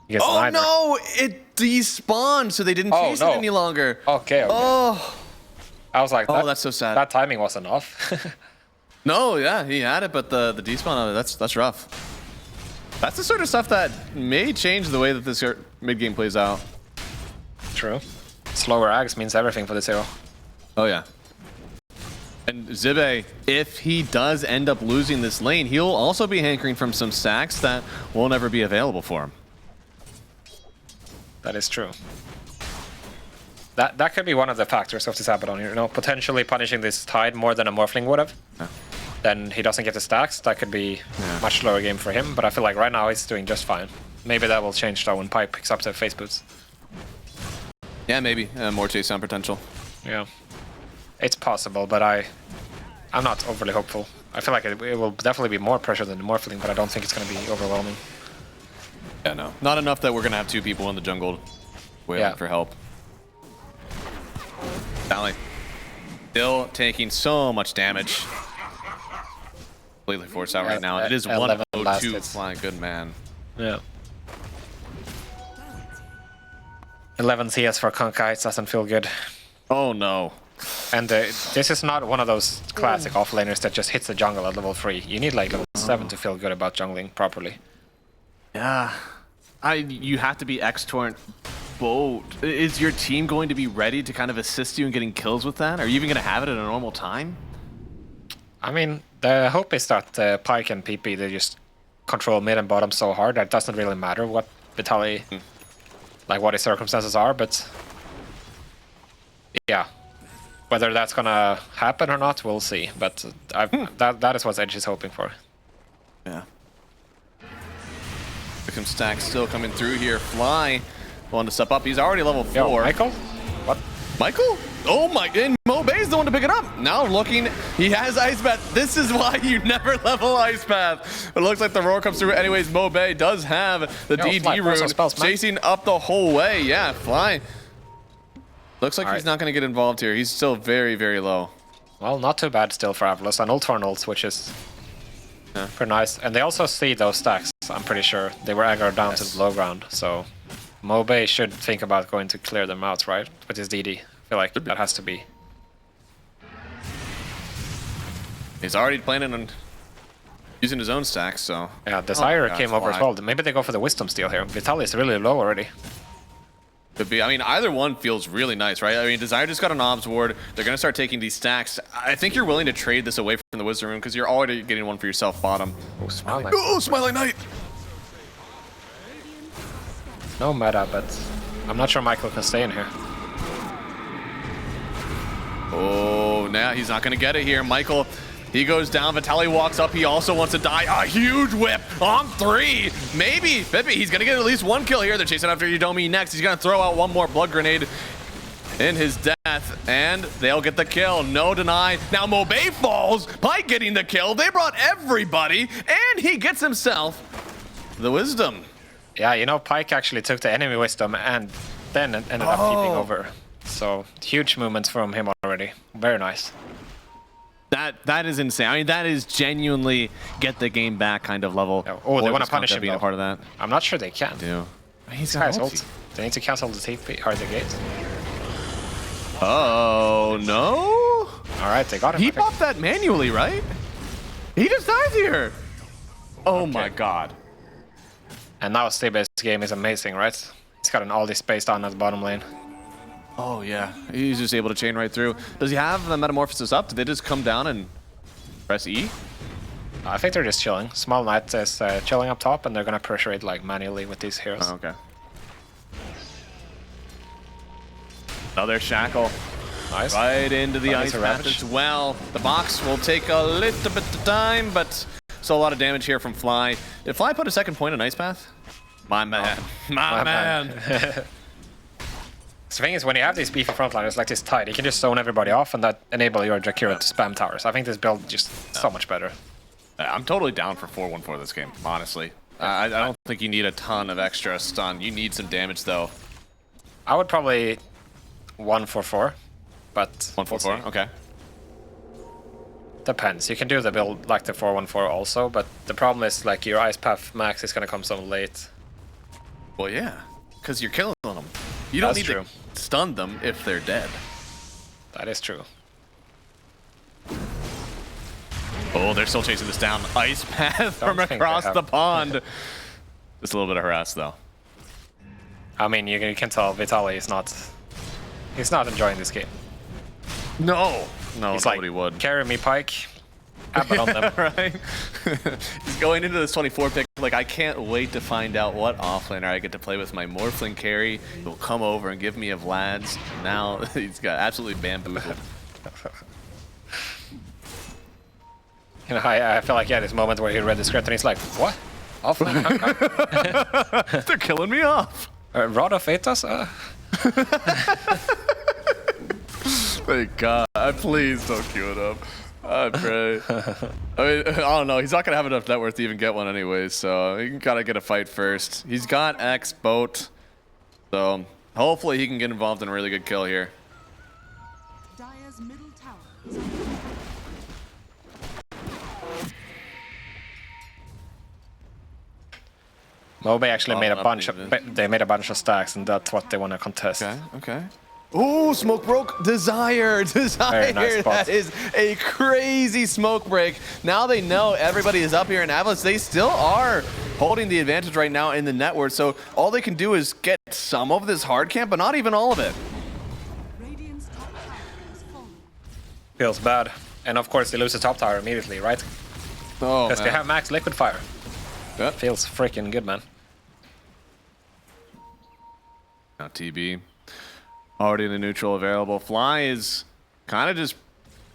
He gets Oh neither. no! It despawned, so they didn't chase it any longer. Okay. Oh. I was like, Oh, that's so sad. That timing wasn't off. No, yeah, he had it, but the despawn, that's rough. That's the sort of stuff that may change the way that this mid game plays out. True. Slower ags means everything for the zero. Oh yeah. And Zibe, if he does end up losing this lane, he'll also be hankering from some stacks that will never be available for him. That is true. That could be one of the factors of this Abaddon, you know, potentially punishing this Tide more than a Morphling would have. Yeah. Then he doesn't get the stacks. That could be a much slower game for him, but I feel like right now he's doing just fine. Maybe that will change though when Pipe picks up the face boots. Yeah, maybe. More chase down potential. Yeah. It's possible, but I'm not overly hopeful. I feel like it will definitely be more pressure than the Morphling, but I don't think it's going to be overwhelming. Yeah, no. Not enough that we're going to have two people in the jungle waiting for help. Sally. Still taking so much damage. Completely forced out right now. It is 102. Fly, good man. Yeah. 11 CS for Konkai, doesn't feel good. Oh no. And this is not one of those classic offlaners that just hits the jungle at level 3. You need like level 7 to feel good about jungling properly. Yeah. You have to be X-Torrent boat. Is your team going to be ready to kind of assist you in getting kills with that? Are you even going to have it at a normal time? I mean, the hope is that Pyke and PP, they just control mid and bottom so hard that it doesn't really matter what Vitaly, like what his circumstances are, but yeah. Whether that's gonna happen or not, we'll see. But that is what Edge is hoping for. Yeah. Some stacks still coming through here. Fly wanting to step up. He's already level 4. Yo, Michael? What? Michael? Oh my, and Mobay's the one to pick it up. Now looking, he has Ice Path. This is why you never level Ice Path. But it looks like the roar comes through anyways. Mobay does have the DD rune chasing up the whole way. Yeah, Fly. Looks like he's not going to get involved here. He's still very, very low. Well, not too bad still for AVULUS. An ult for an ult, which is pretty nice. And they also see those stacks, I'm pretty sure. They were aggroed down to the low ground, so Mobay should think about going to clear them out, right? With his DD. I feel like that has to be. He's already planning on using his own stacks, so... Yeah, Desire came over as well. Maybe they go for the Wisdom Steal here. Vitaly is really low already. Could be. I mean, either one feels really nice, right? I mean, Desire just got an Obs Ward. They're going to start taking these stacks. I think you're willing to trade this away from the Wisdom Rune because you're already getting one for yourself bottom. Oh, Smiling Knight. Oh, Smiling Knight! No meta, but I'm not sure Michael can stay in here. Oh, now he's not going to get it here. Michael, he goes down. Vitaly walks up. He also wants to die. A huge whip on 3. Maybe. Bippy, he's going to get at least 1 kill here. They're chasing after Udomi next. He's going to throw out one more blood grenade in his death, and they'll get the kill. No deny. Now Mobay falls. Pyke getting the kill. They brought everybody, and he gets himself the wisdom. Yeah, you know, Pyke actually took the enemy wisdom and then ended up keeping over. So, huge movements from him already. Very nice. That is insane. I mean, that is genuinely get the game back kind of level. Yeah. Oh, they want to punish him being a part of that. I'm not sure they can. He's got ult. They need to cancel the TP or the gate. Oh no! All right, they got him. He popped that manually, right? He just dies here. Oh my god! And now Stebe's game is amazing, right? He's got an Aldi space down at the bottom lane. Oh yeah, he's just able to chain right through. Does he have the Metamorphosis up? Did they just come down and press E? I think they're just chilling. Small Knight is chilling up top, and they're gonna pressure it like manually with these heroes. Oh, okay. Another shackle. Nice. Right into the ice path as well. The box will take a little bit of time, but still a lot of damage here from Fly. Did Fly put a second point in ice path? My man. My man. The thing is, when you have these beefy frontliners like this Tide, you can just zone everybody off and that enable your Drakira to spam towers. I think this build is just so much better. I'm totally down for 4-1-4 this game, honestly. I don't think you need a ton of extra stun. You need some damage, though. I would probably 1-4-4, but 1-4-4, okay. Depends. You can do the build like the 4-1-4 also, but the problem is like your Ice Path max is gonna come so late. Well, yeah, because you're killing them. You don't That's need true. to stun them if they're dead. That is true. Oh, they're still chasing this down. Ice path from think they across have. the pond. Just a little bit of harass, though. I mean, you can tell Vitaly is not. He's not enjoying this game. No, He's nobody like, would. carry me, Pike. Abbott on them. Right? He's going into this 24 pick. Like, I can't wait to find out what offlaner I get to play with my Morphling carry. He'll come over and give me a Vlad's. Now he's got absolutely bamboozled. You know, I feel like he had this moment where he read the script and he's like, what? Offline? They're killing me off. Rod of Aethos? Thank God. Please don't queue it up. I pray. I mean, I don't know. He's not going to have enough net worth to even get one anyway, so he got to get a fight first. He's got X boat, so hopefully he can get involved in a really good kill here. Dire's middle tower is under attack. Mobe actually made a not bunch of even. they made a bunch of stacks, and that's what they want to contest. Okay. Ooh, smoke broke. Desire. Very nice spot. That is a crazy smoke break. Now they know everybody is up here in AVULUS. They still are holding the advantage right now in the network. So all they can do is get some of this hard camp, but not even all of it. Radiant's top tower has fallen. Feels bad. And of course they lose the top tower immediately, right? Oh, Because they have max liquid fire. Yep. Feels freaking good, man. Now TB. Already in the neutral available. Fly is kind of just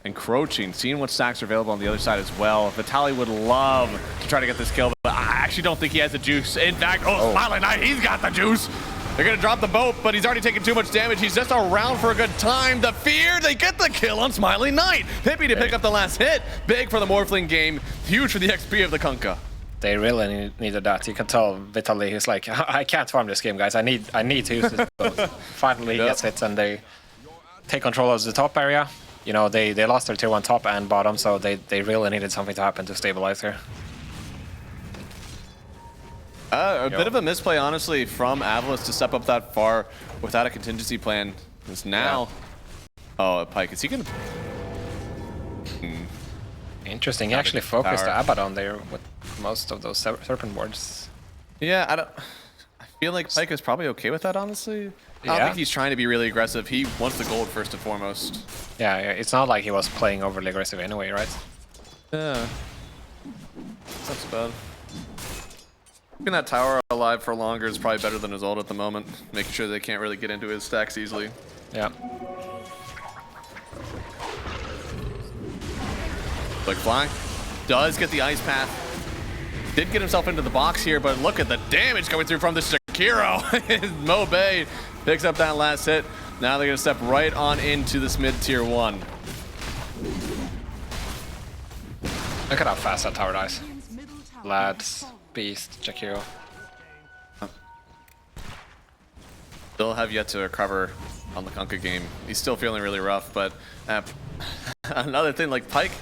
encroaching, seeing what stacks are available on the other side as well. Vitaly would love to try to get this kill, but I actually don't think he has the juice. In fact, Smiling Knight, he's got the juice. They're going to drop the boat, but he's already taken too much damage. He's just around for a good time. The fear, they get the kill on Smiling Knight. Hippie to pick up the last hit. Big for the Morphling game. Huge for the XP of the Kunkka. They really needed that. You can tell Vitaly, he's like, I can't farm this game, guys. I need to use this boat. Finally, he gets it, and they take control of the top area. You know, they lost their tier 1 top and bottom, so they really needed something to happen to stabilize here. A bit of a misplay, honestly, from AVULUS to step up that far without a contingency plan. Because now, Pike, is he gonna? Interesting. He actually focused Abaddon there with most of those serpent wards. Yeah, I feel like Pike is probably okay with that, honestly. I don't think he's trying to be really aggressive. He wants the gold first and foremost. Yeah, it's not like he was playing overly aggressive anyway, right? Yeah. That's bad. Keeping that tower alive for longer is probably better than his ult at the moment. Making sure they can't really get into his stacks easily. Yeah. Like Fly does get the ice path. Did get himself into the box here, but look at the damage coming through from the Shakiro. Mobe picks up that last hit. Now they're going to step right on into this mid-tier 1. Look at how fast that tower dies. Radiant's middle tower Lads, has fallen. Beast, Jakiro. Still have yet to recover on the Kunkka game. He's still feeling really rough, but another thing, like Pike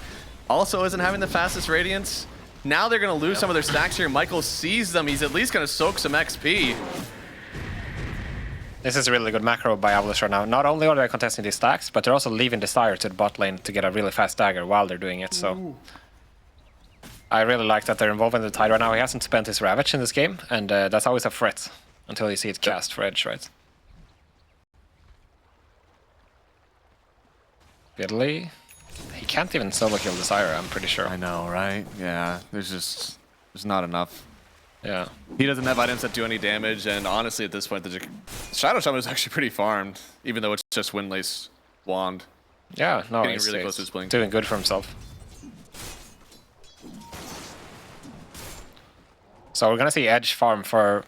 also isn't having the fastest Radiance. Now they're going to lose some of their stacks here. Michael sees them. He's at least going to soak some XP. This is a really good macro by AVULUS right now. Not only are they contesting these stacks, but they're also leaving Desire to the bot lane to get a really fast dagger while they're doing it, so... I really like that they're involved in the Tide right now. He hasn't spent his Ravage in this game, and that's always a threat until you see it cast for Edge, right? Fiddly. He can't even solo kill Desire, I'm pretty sure. I know, right? Yeah, there's not enough. Yeah. He doesn't have items that do any damage, and honestly, at this point, the Shadow Shaman is actually pretty farmed, even though it's just Windlace Wand. Yeah, no, Getting he's, really close to he's his blink. doing good for himself. So we're gonna see Edge farm for,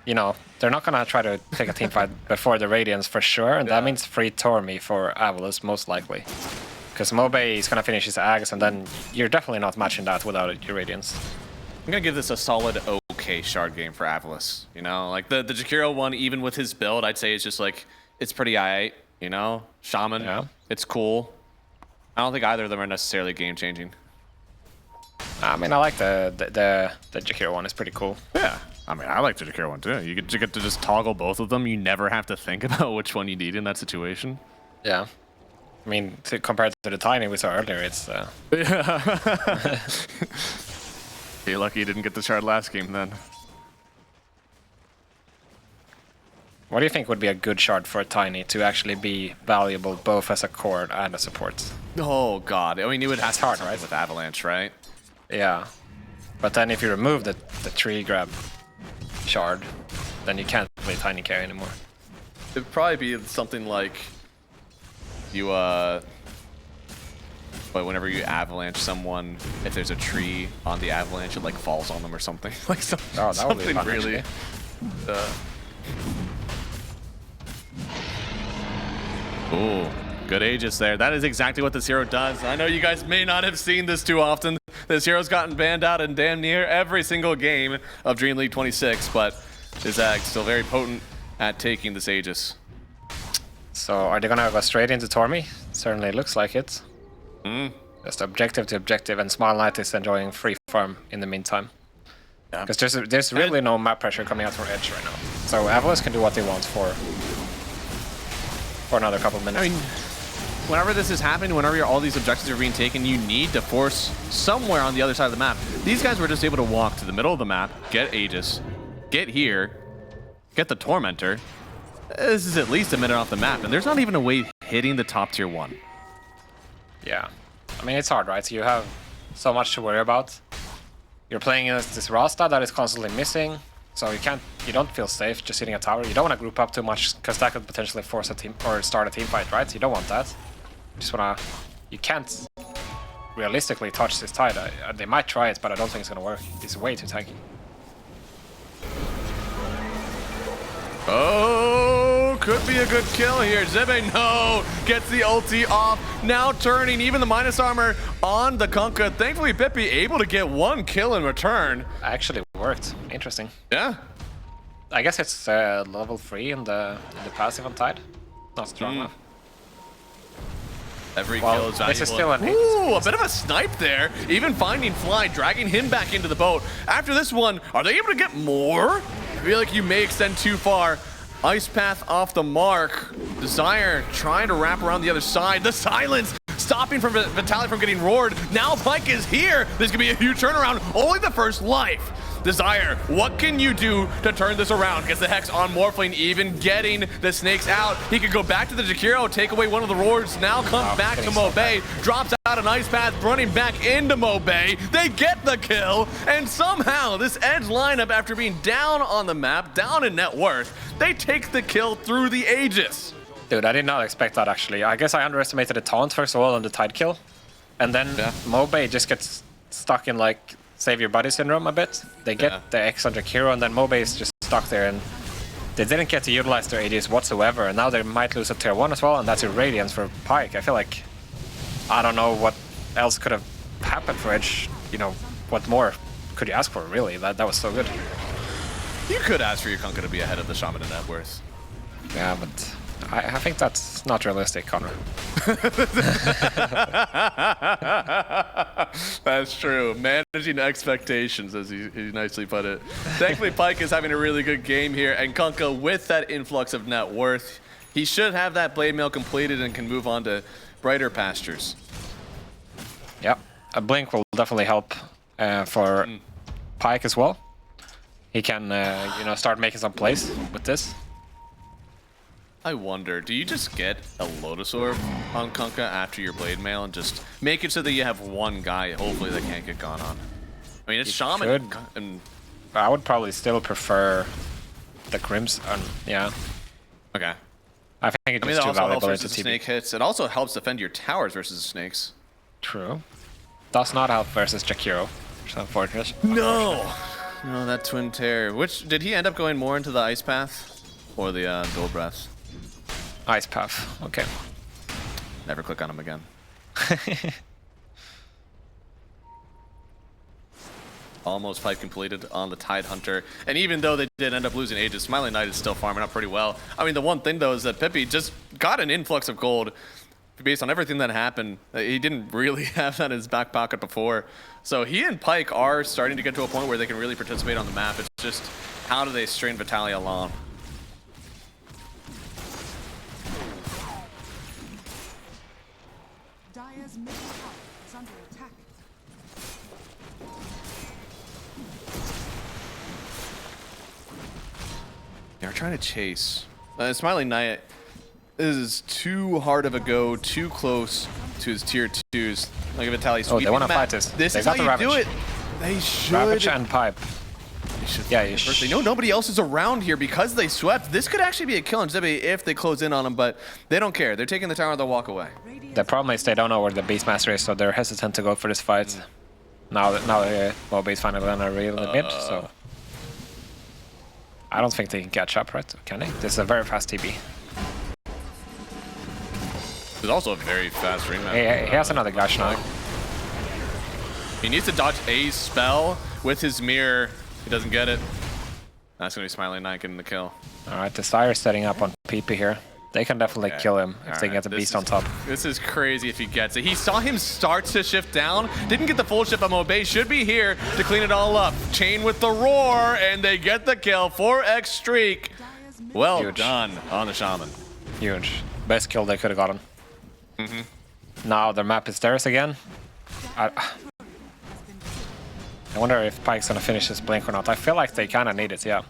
you know, they're not gonna try to take a team fight before the Radiance for sure, and that means free Tormi for AVULUS most likely. Because Mobe is gonna finish his Ags, and then you're definitely not matching that without your Radiance. I'm gonna give this a solid okay shard game for AVULUS. You know, like the Jakiro one, even with his build, I'd say it's just like, it's pretty aight, you know? Shaman, Yeah. it's cool. I don't think either of them are necessarily game-changing. I mean, I like the Jakiro one. It's pretty cool. Yeah. I mean, I like the Jakiro one too. You get to just toggle both of them. You never have to think about which one you need in that situation. Yeah. I mean, compared to the Tiny we saw earlier, it's... Yeah. You're lucky you didn't get the shard last game then. What do you think would be a good shard for a Tiny to actually be valuable both as a core and a support? Oh god. I mean, you would have That's hard, right? with Avalanche, right? Yeah. But then if you remove the tree grab shard, then you can't play Tiny carry anymore. It'd probably be something like you but whenever you avalanche someone, if there's a tree on the avalanche, it like falls on them or something. Like that would be something fun, really. Ooh, good Aegis there. That is exactly what this hero does. I know you guys may not have seen this too often. This hero's gotten banned out in damn near every single game of Dream League 26, but Zizag still very potent at taking this Aegis. So are they gonna go straight into Tormy? Certainly looks like it. Just objective to objective, and Smile Knight is enjoying free farm in the meantime. Yeah. Because there's really no map pressure coming out from Edge right now. So AVULUS can do what they want for another couple minutes. I mean, whenever this is happening, whenever all these objectives are being taken, you need to force somewhere on the other side of the map. These guys were just able to walk to the middle of the map, get Aegis, get here, get the Tormentor. This is at least a minute off the map, and there's not even a way hitting the top tier 1. Yeah. I mean, it's hard, right? So you have so much to worry about. You're playing against this Rasta that is constantly missing, so you don't feel safe just hitting a tower. You don't want to group up too much, because that could potentially force a team, or start a team fight, right? You don't want that. You just wanna... You can't realistically touch this Tide. They might try it, but I don't think it's gonna work. It's way too tanky. Oh, could be a good kill here. Zebe, no, gets the ulti off. Now turning even the minus armor on the Kunkka. Thankfully, Pippi able to get 1 kill in return. Actually worked. Interesting. Yeah. I guess it's level 3 in the passive on Tide. Not strong enough. Every kill is valuable. This is still an Ooh, a bit of a snipe there. Even finding Fly, dragging him back into the boat. After this one, are they able to get more? I feel like you may extend too far. Ice Path off the mark. Desire trying to wrap around the other side. The silence stopping from Vitaly from getting roared. Now Pyke is here. This could be a huge turnaround. Only the first life. Desire, what can you do to turn this around? Gets the Hex on Morphling, even getting the snakes out. He could go back to the Jakiro, take away one of the roars. Now comes back to Mobay, drops out an Ice Path, running back into Mobay. They get the kill, and somehow this Edge lineup, after being down on the map, down in net worth, they take the kill through the Aegis. Dude, I did not expect that, actually. I guess I underestimated the taunt, first of all, on the Tide kill. And then Mobay just gets stuck in, like, save your body syndrome a bit. They get the X on Jakiro, and then Mobay is just stuck there, and they didn't get to utilize their ADs whatsoever, and now they might lose a tier 1 as well, and that's Irradiance for Pyke. I feel like, I don't know what else could have happened for Edge. You know, what more could you ask for, really? That was so good. You could ask for your Kunkka to be ahead of the Shaman in net worth. Yeah, but I think that's not realistic, Connor. That's true. Managing expectations, as he nicely put it. Thankfully, Pyke is having a really good game here, and Kunkka, with that influx of net worth, he should have that blade mail completed and can move on to brighter pastures. Yeah, a blink will definitely help for Pyke as well. He can, you know, start making some plays with this. I wonder, do you just get a Lotus Orb on Kunkka after your blade mail and just make it so that you have one guy, hopefully, that can't get gone on? I mean, it's Shaman. And I would probably still prefer the Crimson. Yeah. Okay. I think it's I mean, just that too also helps valuable versus into TP. snake hits. It also helps defend your towers versus snakes. True. Does not help versus Jakiro, which is unfortunate. No! No, that Twin Terror. Which, did he end up going more into the Ice Path? Or the Dual Breath? Ice Path, okay. Never click on him again. Almost pipe completed on the Tide Hunter. And even though they did end up losing Aegis, Smiling Knight is still farming up pretty well. I mean, the one thing, though, is that Pippi just got an influx of gold based on everything that happened. He didn't really have that in his back pocket before. So he and Pyke are starting to get to a point where they can really participate on the map. It's just how do they strain Vitalia along? Dire's middle tower is under attack. They're trying to chase. Smiling Knight is too hard of a go, too close to his tier 2s. Like Vitalia. Oh, they want to fight this. This they is how you Ravage. do it. They should. Ravage and Pipe. Yeah, you They know nobody else is around here because they swept. This could actually be a kill on Zibby if they close in on him, but they don't care. They're taking the tower, they'll walk away. The problem is they don't know where the Beastmaster is, so they're hesitant to go for this fight. Now Mobe is finally on a real mid, so I don't think they can catch up, right? Can they? This is a very fast TB. There's also a very fast ring map. He has another gush now. He needs to dodge a spell with his mirror. He doesn't get it. That's gonna be Smiling Knight getting the kill. Alright, the Sire is setting up on PP here. They can definitely kill him if they get the Beast on top. This is crazy if he gets it. He saw him start to shift down, didn't get the full shift, but Mobe should be here to clean it all up. Chain with the roar, and they get the kill. 4x streak. Well Huge. done on the Shaman. Huge. Best kill they could have gotten. Now their map is theirs again. I wonder if Pyke's gonna finish this blink or not. I feel like they kind of need it, yeah.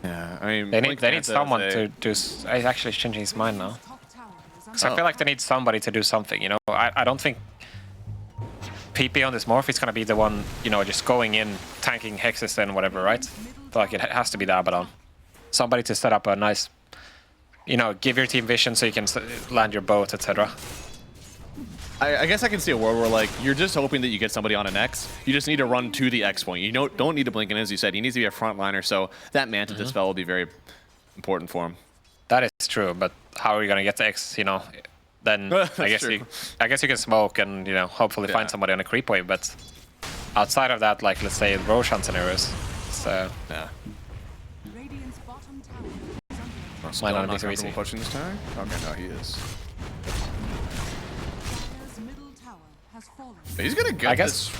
Yeah, I mean, They need someone to do. He's actually changing his mind now. So I feel like they need somebody to do something. You know, I don't think PP on this morph is gonna be the one. You know, just going in, tanking hexes and whatever, right? I feel like it has to be the Abaddon. Somebody to set up a nice. You know, give your team vision so you can land your boat, etc. I guess I can see a world where, like, you're just hoping that you get somebody on an X. You just need to run to the X point. You don't need to blink in, as you said. He needs to be a frontliner, so that Manta Dispel will be very important for him. That is true, but how are you gonna get the X? You know, then I guess you can smoke and hopefully find somebody on a creep wave. But outside of that, like let's say Roshan scenarios, it's yeah. Radiant's bottom tower is might not be Not so easy. comfortable pushing this tower? Okay, no, he is. Dire's middle tower has fallen. He's gonna get I guess- this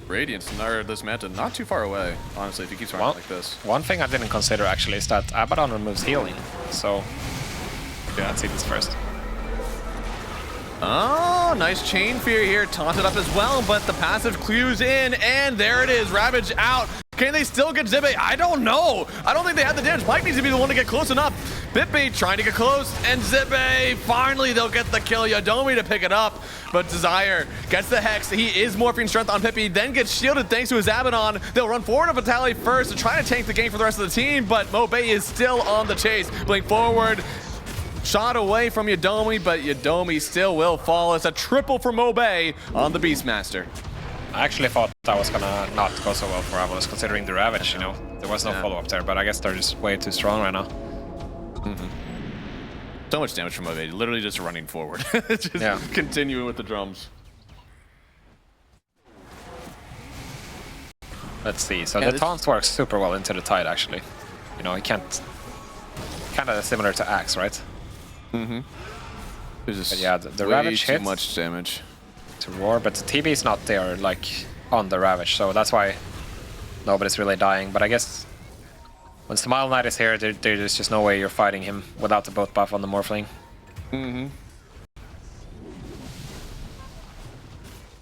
Radiance or this Manta not too far away, honestly, if he keeps running like this. One thing I didn't consider actually is that Abaddon removes healing, so yeah, let's see this first. Oh, nice Chain Fear here, taunted up as well, but the passive clues in, and there it is, Ravage out. Can they still get Zibbe? I don't know. I don't think they have the damage. Pyke needs to be the one to get close enough. Bitbait trying to get close, and Zibbe, finally they'll get the kill. Yadomi to pick it up, but Desire gets the Hex. He is morphing strength on Pippi, then gets shielded thanks to his Abaddon. They'll run forward to Vitalia first to try to tank the game for the rest of the team, but Mobe is still on the chase. Blink forward. Shot away from Yadomi, but Yadomi still will fall. It's a triple for Mobe on the Beastmaster. I actually thought that was gonna not go so well for AVULUS, considering the Ravage, There was no follow-up there, but I guess they're just way too strong right now. So much damage from Mobe, literally just running forward. Just continuing with the drums. Let's see, so the taunts works super well into the Tide, actually. He can't... Kind of similar to Axe, right? But yeah, the Ravage too hits. much damage. To roar, but the TB is not there, like, on the Ravage, so that's why nobody's really dying. But I guess when Smile Knight is here, there's just no way you're fighting him without the boat buff on the Morphling.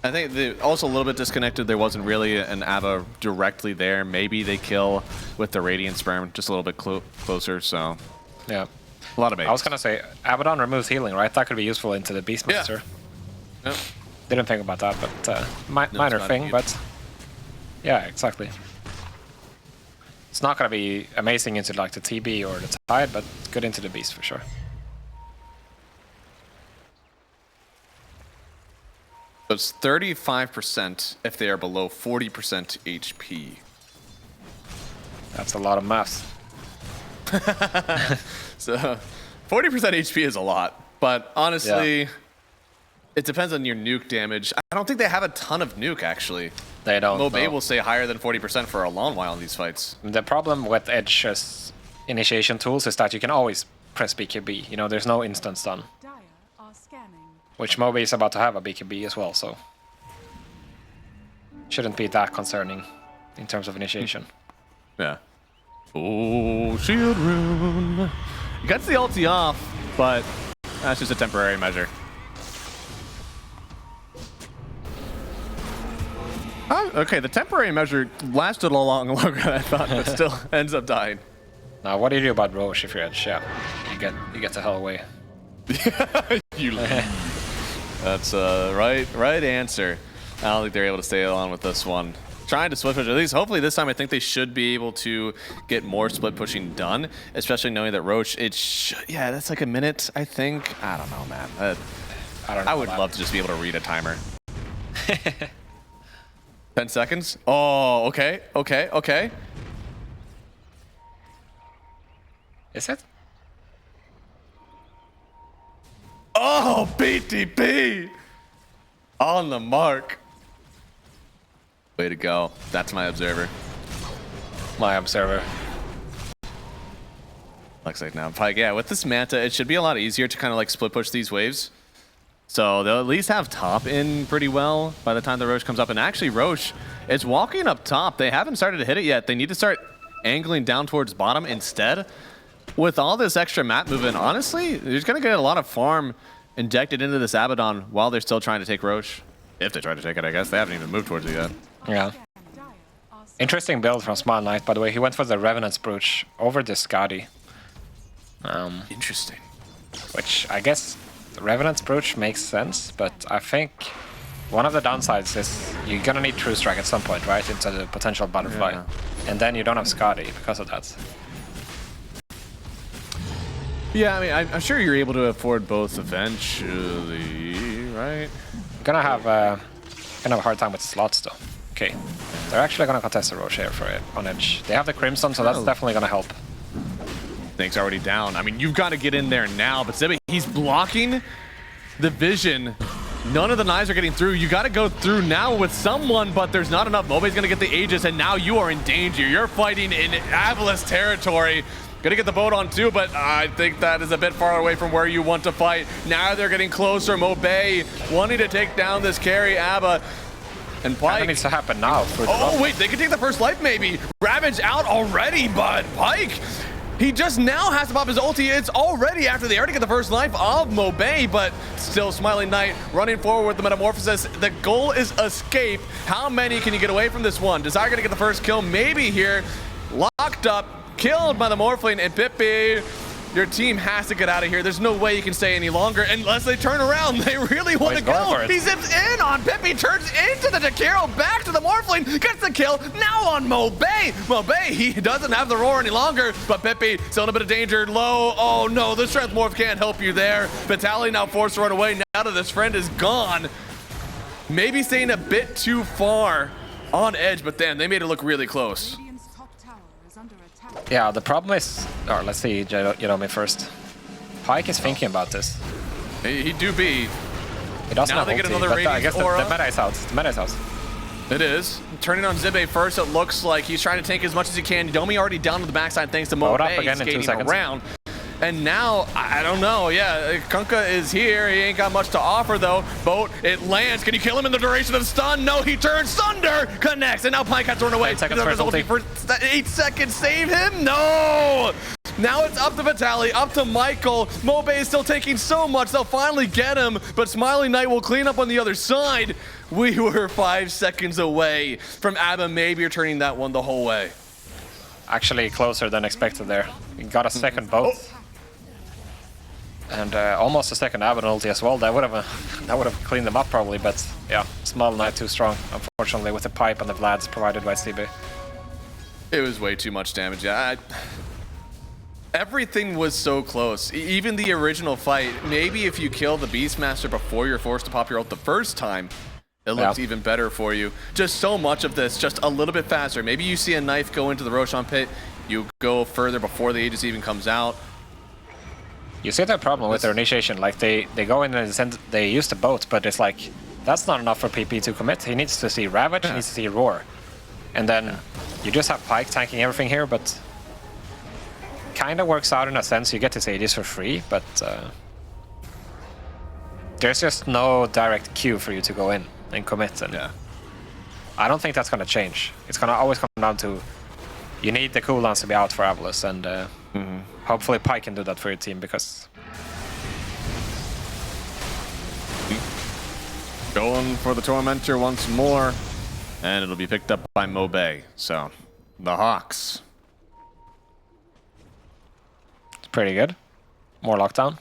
I think they're also a little bit disconnected. There wasn't really an Ava directly there. Maybe they kill with the Radiant Sperm just a little bit closer, so... Yeah. A lot of babies. I was gonna say, Abaddon removes healing, right? That could be useful into the Beastmaster. Yep. Didn't think about that, but minor thing, but... Yeah, exactly. It's not gonna be amazing into like the TB or the Tide, but good into the Beast for sure. So it's 35% if they are below 40% HP. That's a lot of maths. So 40% HP is a lot, but honestly, it depends on your nuke damage. I don't think they have a ton of nuke, actually. They don't. Mobe will stay higher than 40% for a long while in these fights. The problem with Edge's initiation tools is that you can always press BKB. There's no instant stun. Dire are which Moby is about to have a BKB as well, so shouldn't be that concerning in terms of initiation. Yeah. Oh, shield rune. He gets the ulti off, but that's just a temporary measure. Okay, the temporary measure lasted a lot longer than I thought, but still ends up dying. Now, what do you do about Roche if you're Edge? Yeah, you get the hell away. You That's right answer. I don't think they're able to stay on with this one. Trying to split push, at least hopefully this time I think they should be able to get more split pushing done, especially knowing that Roche, yeah, that's like a minute, I think. I don't know, man. I don't know. I would love to just be able to read a timer. 10 seconds? Oh, okay. Is it? Oh, BTP! On the mark. Way to go. That's my observer. My observer. Looks like now Pike. Yeah, with this Manta, it should be a lot easier to kind of like split push these waves. So they'll at least have top in pretty well by the time the Roche comes up. And actually, Roche is walking up top. They haven't started to hit it yet. They need to start angling down towards bottom instead. With all this extra map movement, honestly, they're just going to get a lot of farm injected into this Abaddon while they're still trying to take Roche. If they try to take it, I guess. They haven't even moved towards it yet. Yeah. Interesting build from Smile Knight, by the way. He went for the Revenant's Brooch over the Skadi. Interesting. Which I guess the Revenant's Brooch makes sense, but I think one of the downsides is you're gonna need True Strike at some point, right? Into the potential Butterfly. Yeah. And then you don't have Skadi because of that. Yeah, I mean, I'm sure you're able to afford both eventually, right? Gonna have a hard time with slots though. Okay, they're actually gonna contest the Roche here for it on Edge. They have the Crimson, so that's definitely gonna help. Snake's already down. I mean, you've got to get in there now, but Zibby, he's blocking the vision. None of the knives are getting through. You got to go through now with someone, but there's not enough. Moby's gonna get the Aegis, and now you are in danger. You're fighting in AVULUS territory. Gonna get the boat on too, but I think that is a bit far away from where you want to fight. Now they're getting closer. Moby wanting to take down this carry, Abba. And Pike. That needs to happen now. Oh, wait, they can take the first life maybe. Ravage out already, but Pike, he just now has to pop his ulti. It's already after they already get the first life of Moby, but still Smiling Knight running forward with the Metamorphosis. The goal is escape. How many can you get away from this one? Desire gonna get the first kill maybe here. Locked up. Killed by the Morphling, and Pippi, your team has to get out of here. There's no way you can stay any longer unless they turn around. They really want to go. He zips in on Pippi, turns into the Jakiro, back to the Morphling, gets the kill, now on Moby. Moby, he doesn't have the roar any longer, but Pippi still in a bit of danger, low. Oh no, the Strength Morph can't help you there. Vitaly now forced to run away now that his friend is gone. Maybe staying a bit too far on Edge, but then they made it look really close. Yeah, the problem is, or let's see Jerome first. Pike is thinking about this. He do be. He doesn't Now have they get ulti, another but Radiance I guess aura. the meta is out. The meta is out. It is. Turning on Zibbe first, it looks like he's trying to tank as much as he can. Domi already down to the backside thanks to Moby skating around. And now, I don't know, yeah, Kunkka is here. He ain't got much to offer though. Boat, it lands. Can you kill him in the duration of stun? No, he turns. Thunder connects, and now Pike has thrown away. 8 seconds for 8 seconds, save him? No! Now it's up to Vitaly, up to Michael. Moby is still taking so much. They'll finally get him, but Smiling Knight will clean up on the other side. We were 5 seconds away from Abba maybe returning that one the whole way. Actually closer than expected there. He got a second boat. And almost a second Abaddon ulti as well. That would have cleaned them up probably, but yeah, Small Knight too strong, unfortunately, with the pipe and the Vlads provided by CB. It was way too much damage. Yeah, everything was so close. Even the original fight, maybe if you kill the Beastmaster before you're forced to pop your ult the first time, it looks even better for you. Just so much of this, just a little bit faster. Maybe you see a knife go into the Roshan pit, you go further before the Aegis even comes out. You see that problem with their initiation, like they go in and they use the boat, but it's like, that's not enough for PP to commit. He needs to see Ravage, he needs to see Roar. And then you just have Pike tanking everything here, but kind of works out in a sense. You get to say this for free, but there's just no direct cue for you to go in and commit. And Yeah. I don't think that's going to change. It's going to always come down to you need the cooldowns to be out for AVULUS, and hopefully Pike can do that for your team, because Going for the Tormentor once more, and it'll be picked up by Mobe. So, the Hawks. it's pretty good. More lockdown.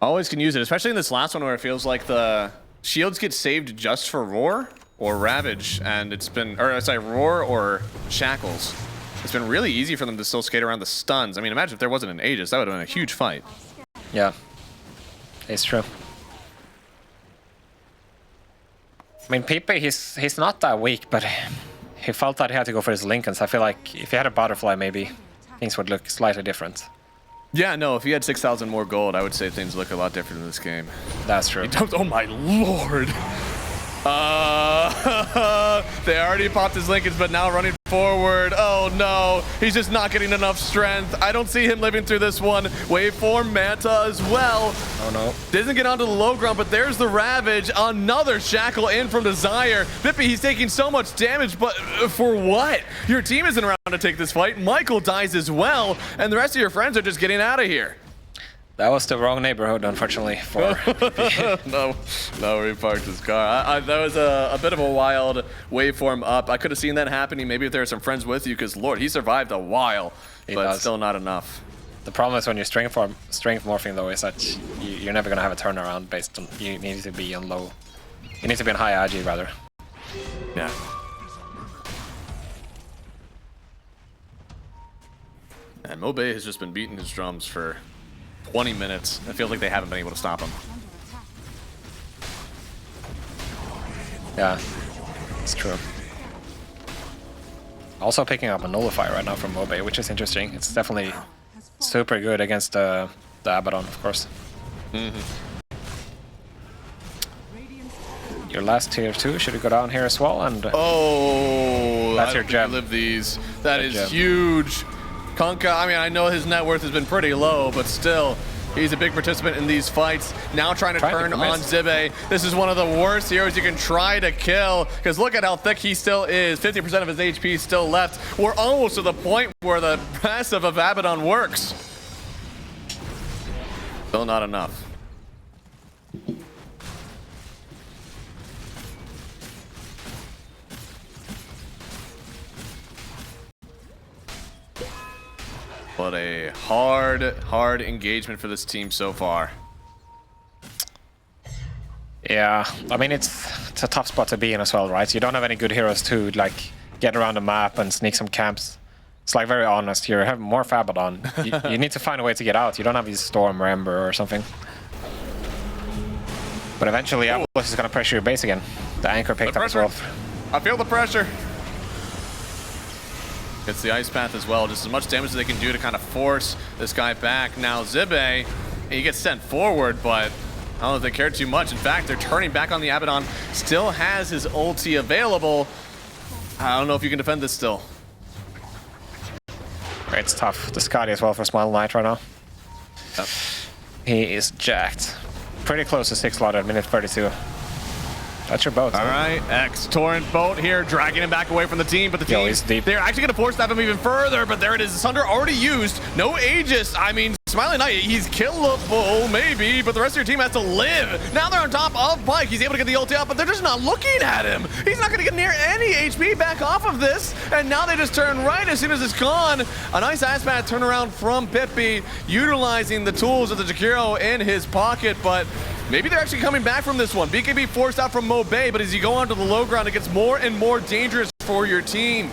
Always can use it, especially in this last one where it feels like the shields get saved just for Roar or Ravage, and it's been, or sorry, Roar or Shackles. It's been really easy for them to still skate around the stuns. I mean, imagine if there wasn't an Aegis, that would have been a huge fight. Yeah, it's true. I mean, Pepe, he's not that weak, but he felt that he had to go for his Lincolns. I feel like if he had a Butterfly, maybe things would look slightly different. Yeah, no, if he had 6,000 more gold, I would say things look a lot different in this game. That's true. Oh my lord! They already popped his Lincolns, but now running forward. Oh no, he's just not getting enough strength. I don't see him living through this one. Waveform Manta as well. Oh no. Doesn't get onto the low ground, but there's the Ravage. Another Shackle in from Desire. Bippy, he's taking so much damage, but for what? Your team isn't around to take this fight. Michael dies as well, and the rest of your friends are just getting out of here. That was the wrong neighborhood, unfortunately, for No, he parked his car. That was a bit of a wild waveform up. I could have seen that happening maybe if there were some friends with you, because Lord, he survived a while, but still not enough. The problem is when you're strength morphing, though, is that you're never going to have a turnaround based on, you need to be on low. You need to be on high IG, rather. Yeah. And Mobe has just been beating his drums for 20 minutes. It feels like they haven't been able to stop him. Yeah, it's true. Also picking up a Nullifier right now from Mobe, which is interesting. It's definitely super good against the Abaddon, of course. Your last tier 2 should go down here as well, and oh, that's your gem. Live these. That is huge. Kunkka, I mean, I know his net worth has been pretty low, but still, he's a big participant in these fights. Now trying to turn on Zibe. This is one of the worst heroes you can try to kill, because look at how thick he still is. 50% of his HP still left. We're almost to the point where the passive of Abaddon works. Still not enough. But a hard engagement for this team so far. Yeah, I mean, it's a tough spot to be in as well, right? You don't have any good heroes to, like, get around the map and sneak some camps. It's, like, very honest. You have more Abaddon. You need to find a way to get out. You don't have these Storm or Ember or something. But eventually, AVULUS is going to pressure your base again. The Anchor picked up as well. I feel the pressure. Gets the Ice Path as well. Just as much damage as they can do to kind of force this guy back. Now Zibe, he gets sent forward, but I don't know if they care too much. In fact, they're turning back on the Abaddon. Still has his ulti available. I don't know if you can defend this still. It's tough. The Scotty as well for Smile Knight right now. Yep. He is jacked. Pretty close to 6 slot at minute 32. That's your boat. All right, X-Torrent boat here, dragging him back away from the team, but the team, he's deep. They're actually going to force stab him even further, but there it is. Sunder already used. No Aegis. I mean, Smiling Knight, he's killable, maybe, but the rest of your team has to live. Now they're on top of Pike. He's able to get the ulti out, but they're just not looking at him. He's not going to get near any HP back off of this, and now they just turn right as soon as it's gone. A nice ass-pat turnaround from Pippi, utilizing the tools of the Jakiro in his pocket, but maybe they're actually coming back from this one. BKB forced out from Mobe, but as you go onto the low ground, it gets more and more dangerous for your team.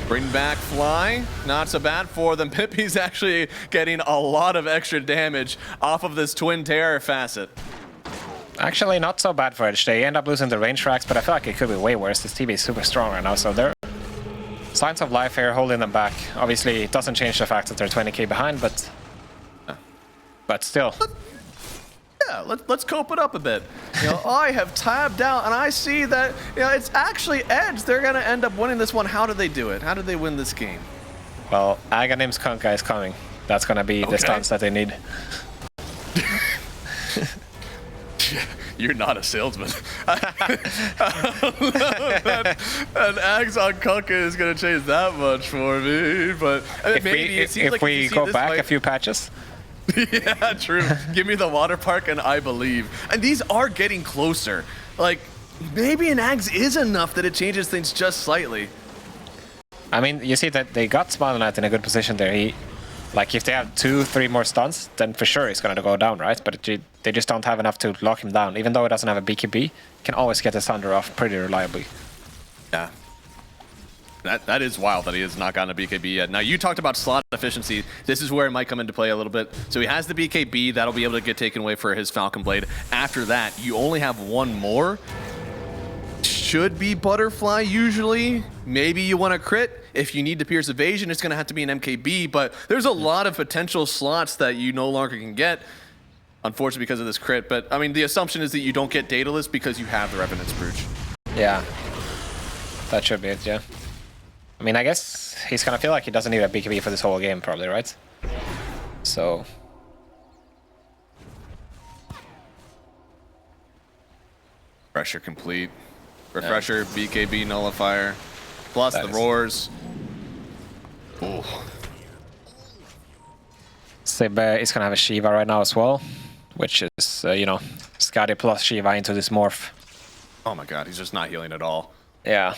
Bring back Fly, not so bad for them. Pippi's actually getting a lot of extra damage off of this Twin Terror facet. Actually, not so bad for Edge. They end up losing the range tracks, but I feel like it could be way worse. This TV is super strong right now, so they're signs of life here, holding them back. Obviously, it doesn't change the fact that they're 20k behind, but still. Yeah, let's cope it up a bit. You know, I have tabbed out, and I see that it's actually Edge. They're gonna end up winning this one. How did they do it? How did they win this game? Well, Aghanim's Kunkka is coming. That's gonna be the stance that they need. You're not a salesman. An axe on Kunkka is going to change that much for me, but I mean, if we go back a few patches. Yeah, true. Give me the water park and I believe. And these are getting closer. Like, maybe an axe is enough that it changes things just slightly. I mean, you see that they got Smiley Knight in a good position there. Like, if they have 2-3 more stuns, then for sure he's going to go down, right? But they just don't have enough to lock him down. Even though he doesn't have a BKB, can always get his thunder off pretty reliably. Yeah. That is wild that he has not gotten a BKB yet. Now, you talked about slot efficiency. This is where it might come into play a little bit. So he has the BKB. That'll be able to get taken away for his Falcon Blade. After that, you only have one more. Should be Butterfly usually. Maybe you want to crit. If you need to pierce evasion, it's going to have to be an MKB. But there's a lot of potential slots that you no longer can get, unfortunately, because of this crit. But, I mean, the assumption is that you don't get Daedalus because you have the Revenant's Brooch. Yeah. That should be it, yeah. I mean, I guess he's going to feel like he doesn't need a BKB for this whole game, probably, right? So... Refresher complete. Refresher, yeah. BKB nullifier, plus the roars. Ooh. Sib is going to have a Shiva right now as well, which is, you know, Skadi plus Shiva into this morph. Oh my god, he's just not healing at all. Yeah.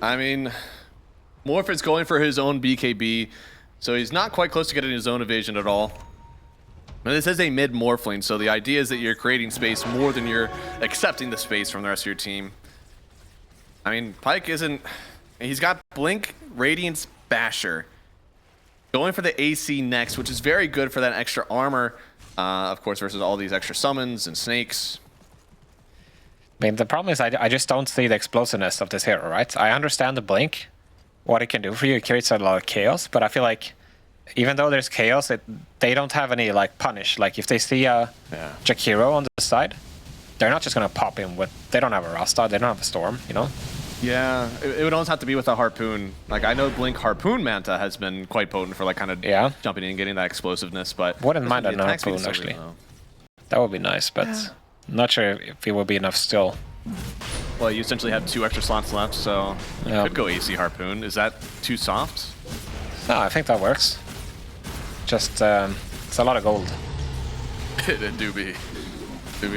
I mean, Morph is going for his own BKB, so he's not quite close to getting his own evasion at all. Now, this is a mid-morphling, so the idea is that you're creating space more than you're accepting the space from the rest of your team. I mean, Pyke isn't... He's got Blink, Radiance, Basher. Going for the AC next, which is very good for that extra armor, of course, versus all these extra summons and snakes. I mean, the problem is I just don't see the explosiveness of this hero, right? I understand the Blink, what it can do for you. It creates a lot of chaos, but I feel like even though there's chaos, they don't have any, like, punish. Like, if they see a Jakiro on the side, they're not just going to pop in with... They don't have a Rasta, they don't have a Storm, you know? Yeah, it would almost have to be with a Harpoon. Like, I know Blink Harpoon Manta has been quite potent for, like, kind of jumping in and getting that explosiveness, but... Wouldn't mind a Harpoon, actually. That would be nice, but not sure if it would be enough still. Well, you essentially have 2 extra slots left, so you could go AC Harpoon. Is that too soft? No, I think that works. Just, it's a lot of gold. It do be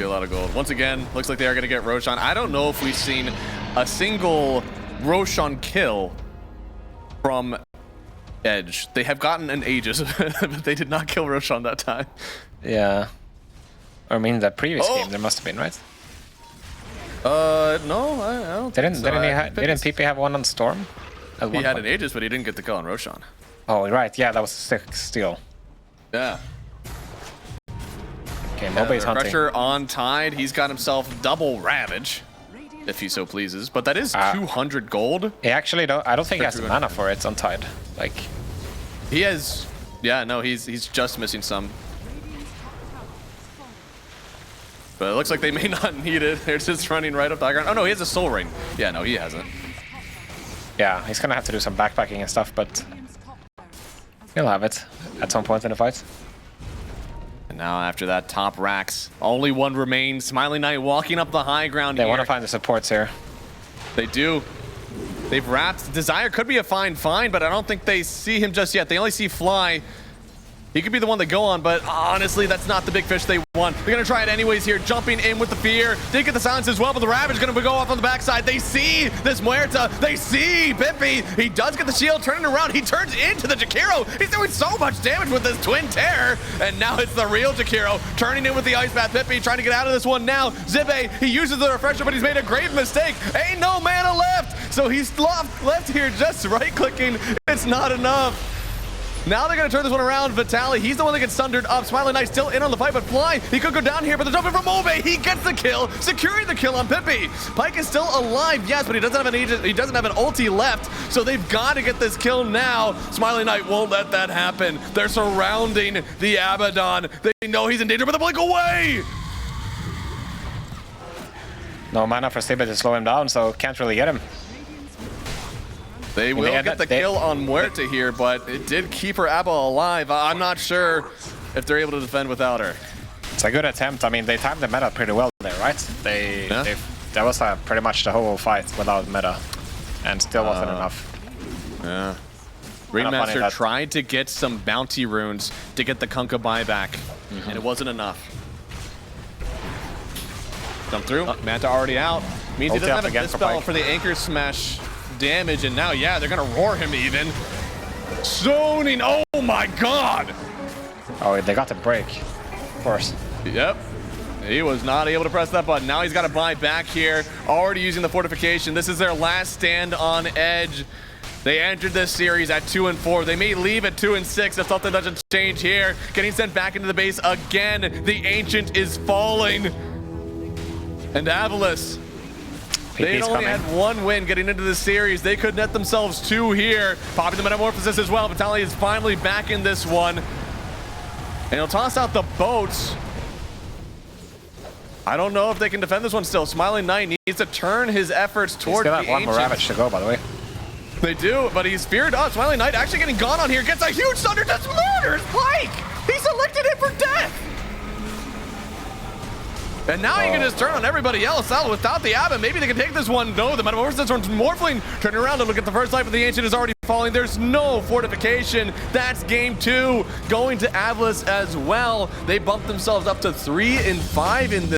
a lot of gold. Once again, looks like they are going to get Roshan. I don't know if we've seen a single Roshan kill from Edge. They have gotten an Aegis, but they did not kill Roshan that time. Yeah. I mean, the previous game there must have been, right? No, I don't think so. Didn't PP have one on Storm? He had an Aegis, but he didn't get the kill on Roshan. Oh, right. Yeah, that was 6 steal. Yeah. Okay, Mobe is hunting. Pressure on Tide. He's got himself double Ravage, if he so pleases. But that is 200 gold. He actually I don't think he has the mana for it on Tide. Like, he has. Yeah, no, he's just missing some. But it looks like they may not need it. They're just running right up the high ground. Oh no, he has a Soul Ring. Yeah, no, he hasn't. Yeah, he's gonna have to do some backpacking and stuff, but he'll have it at some point in the fight. And now after that top racks, only one remains. Smiling Knight walking up the high ground. They want to find the supports here. They do. They've wrapped. Desire could be a fine find, but I don't think they see him just yet. They only see Fly. He could be the one to go on, but honestly, that's not the big fish they want. They're going to try it anyways here, jumping in with the fear. Did get the silence as well, but the Ravage is going to go off on the backside. They see this Muerta. They see Pippi. He does get the shield, turning around. He turns into the Jakiro. He's doing so much damage with this Twin Terror, and now it's the real Jakiro turning in with the Ice Path. Pippi trying to get out of this one now. Zibe, he uses the refresher, but he's made a grave mistake. Ain't no mana left, so he's left here just right-clicking. It's not enough. Now they're going to turn this one around. Vitaly, he's the one that gets sundered up. Smiling Knight still in on the fight, but Fly, he could go down here, but the jumping from Mobe, he gets the kill, securing the kill on Pippi. Pyke is still alive, yes, but he doesn't have an ulti left, so they've got to get this kill now. Smiling Knight won't let that happen. They're surrounding the Abaddon. They know he's in danger, but the blink away! No mana for Sibbe to slow him down, so can't really get him. They will get the kill on Muerte here, but it did keep her Abba alive. I'm not sure if they're able to defend without her. It's a good attempt. I mean, they timed the meta pretty well there, right? That was pretty much the whole fight without meta, and still wasn't enough. Yeah. Ringmaster tried to get some bounty runes to get the Kunkka buyback, and it wasn't enough. Jump through. Manta already out. Means he doesn't have a dispel for the anchor smash damage, and now, yeah, they're gonna roar him even. Zoning, oh my god! Oh, they got the break, of course. Yep. He was not able to press that button. Now he's got to buy back here. Already using the fortification. This is their last stand on Edge. They entered this series at 2-4. They may leave at 2-6 if something doesn't change here. Getting sent back into the base again. The Ancient is falling. And AVULUS, they only had one win getting into the series. They could net themselves 2 here. Popping the Metamorphosis as well. Vitaly is finally back in this one. And he'll toss out the boats. I don't know if they can defend this one still. Smiling Knight needs to turn his efforts towards the Ancient. He's got one more Ravage to go, by the way. They do, but he's feared up. Smiling Knight actually getting gone on here. Gets a huge thunder, just murders Pike! He selected him for death! And now you can just turn on everybody else out without the Abba. Maybe they can take this one. No, the Metamorphosis one's Morphling. Turning around to look at the first life of the Ancient is already falling. There's no fortification. That's game 2. Going to AVULUS as well. They bumped themselves up to 3-5 in this.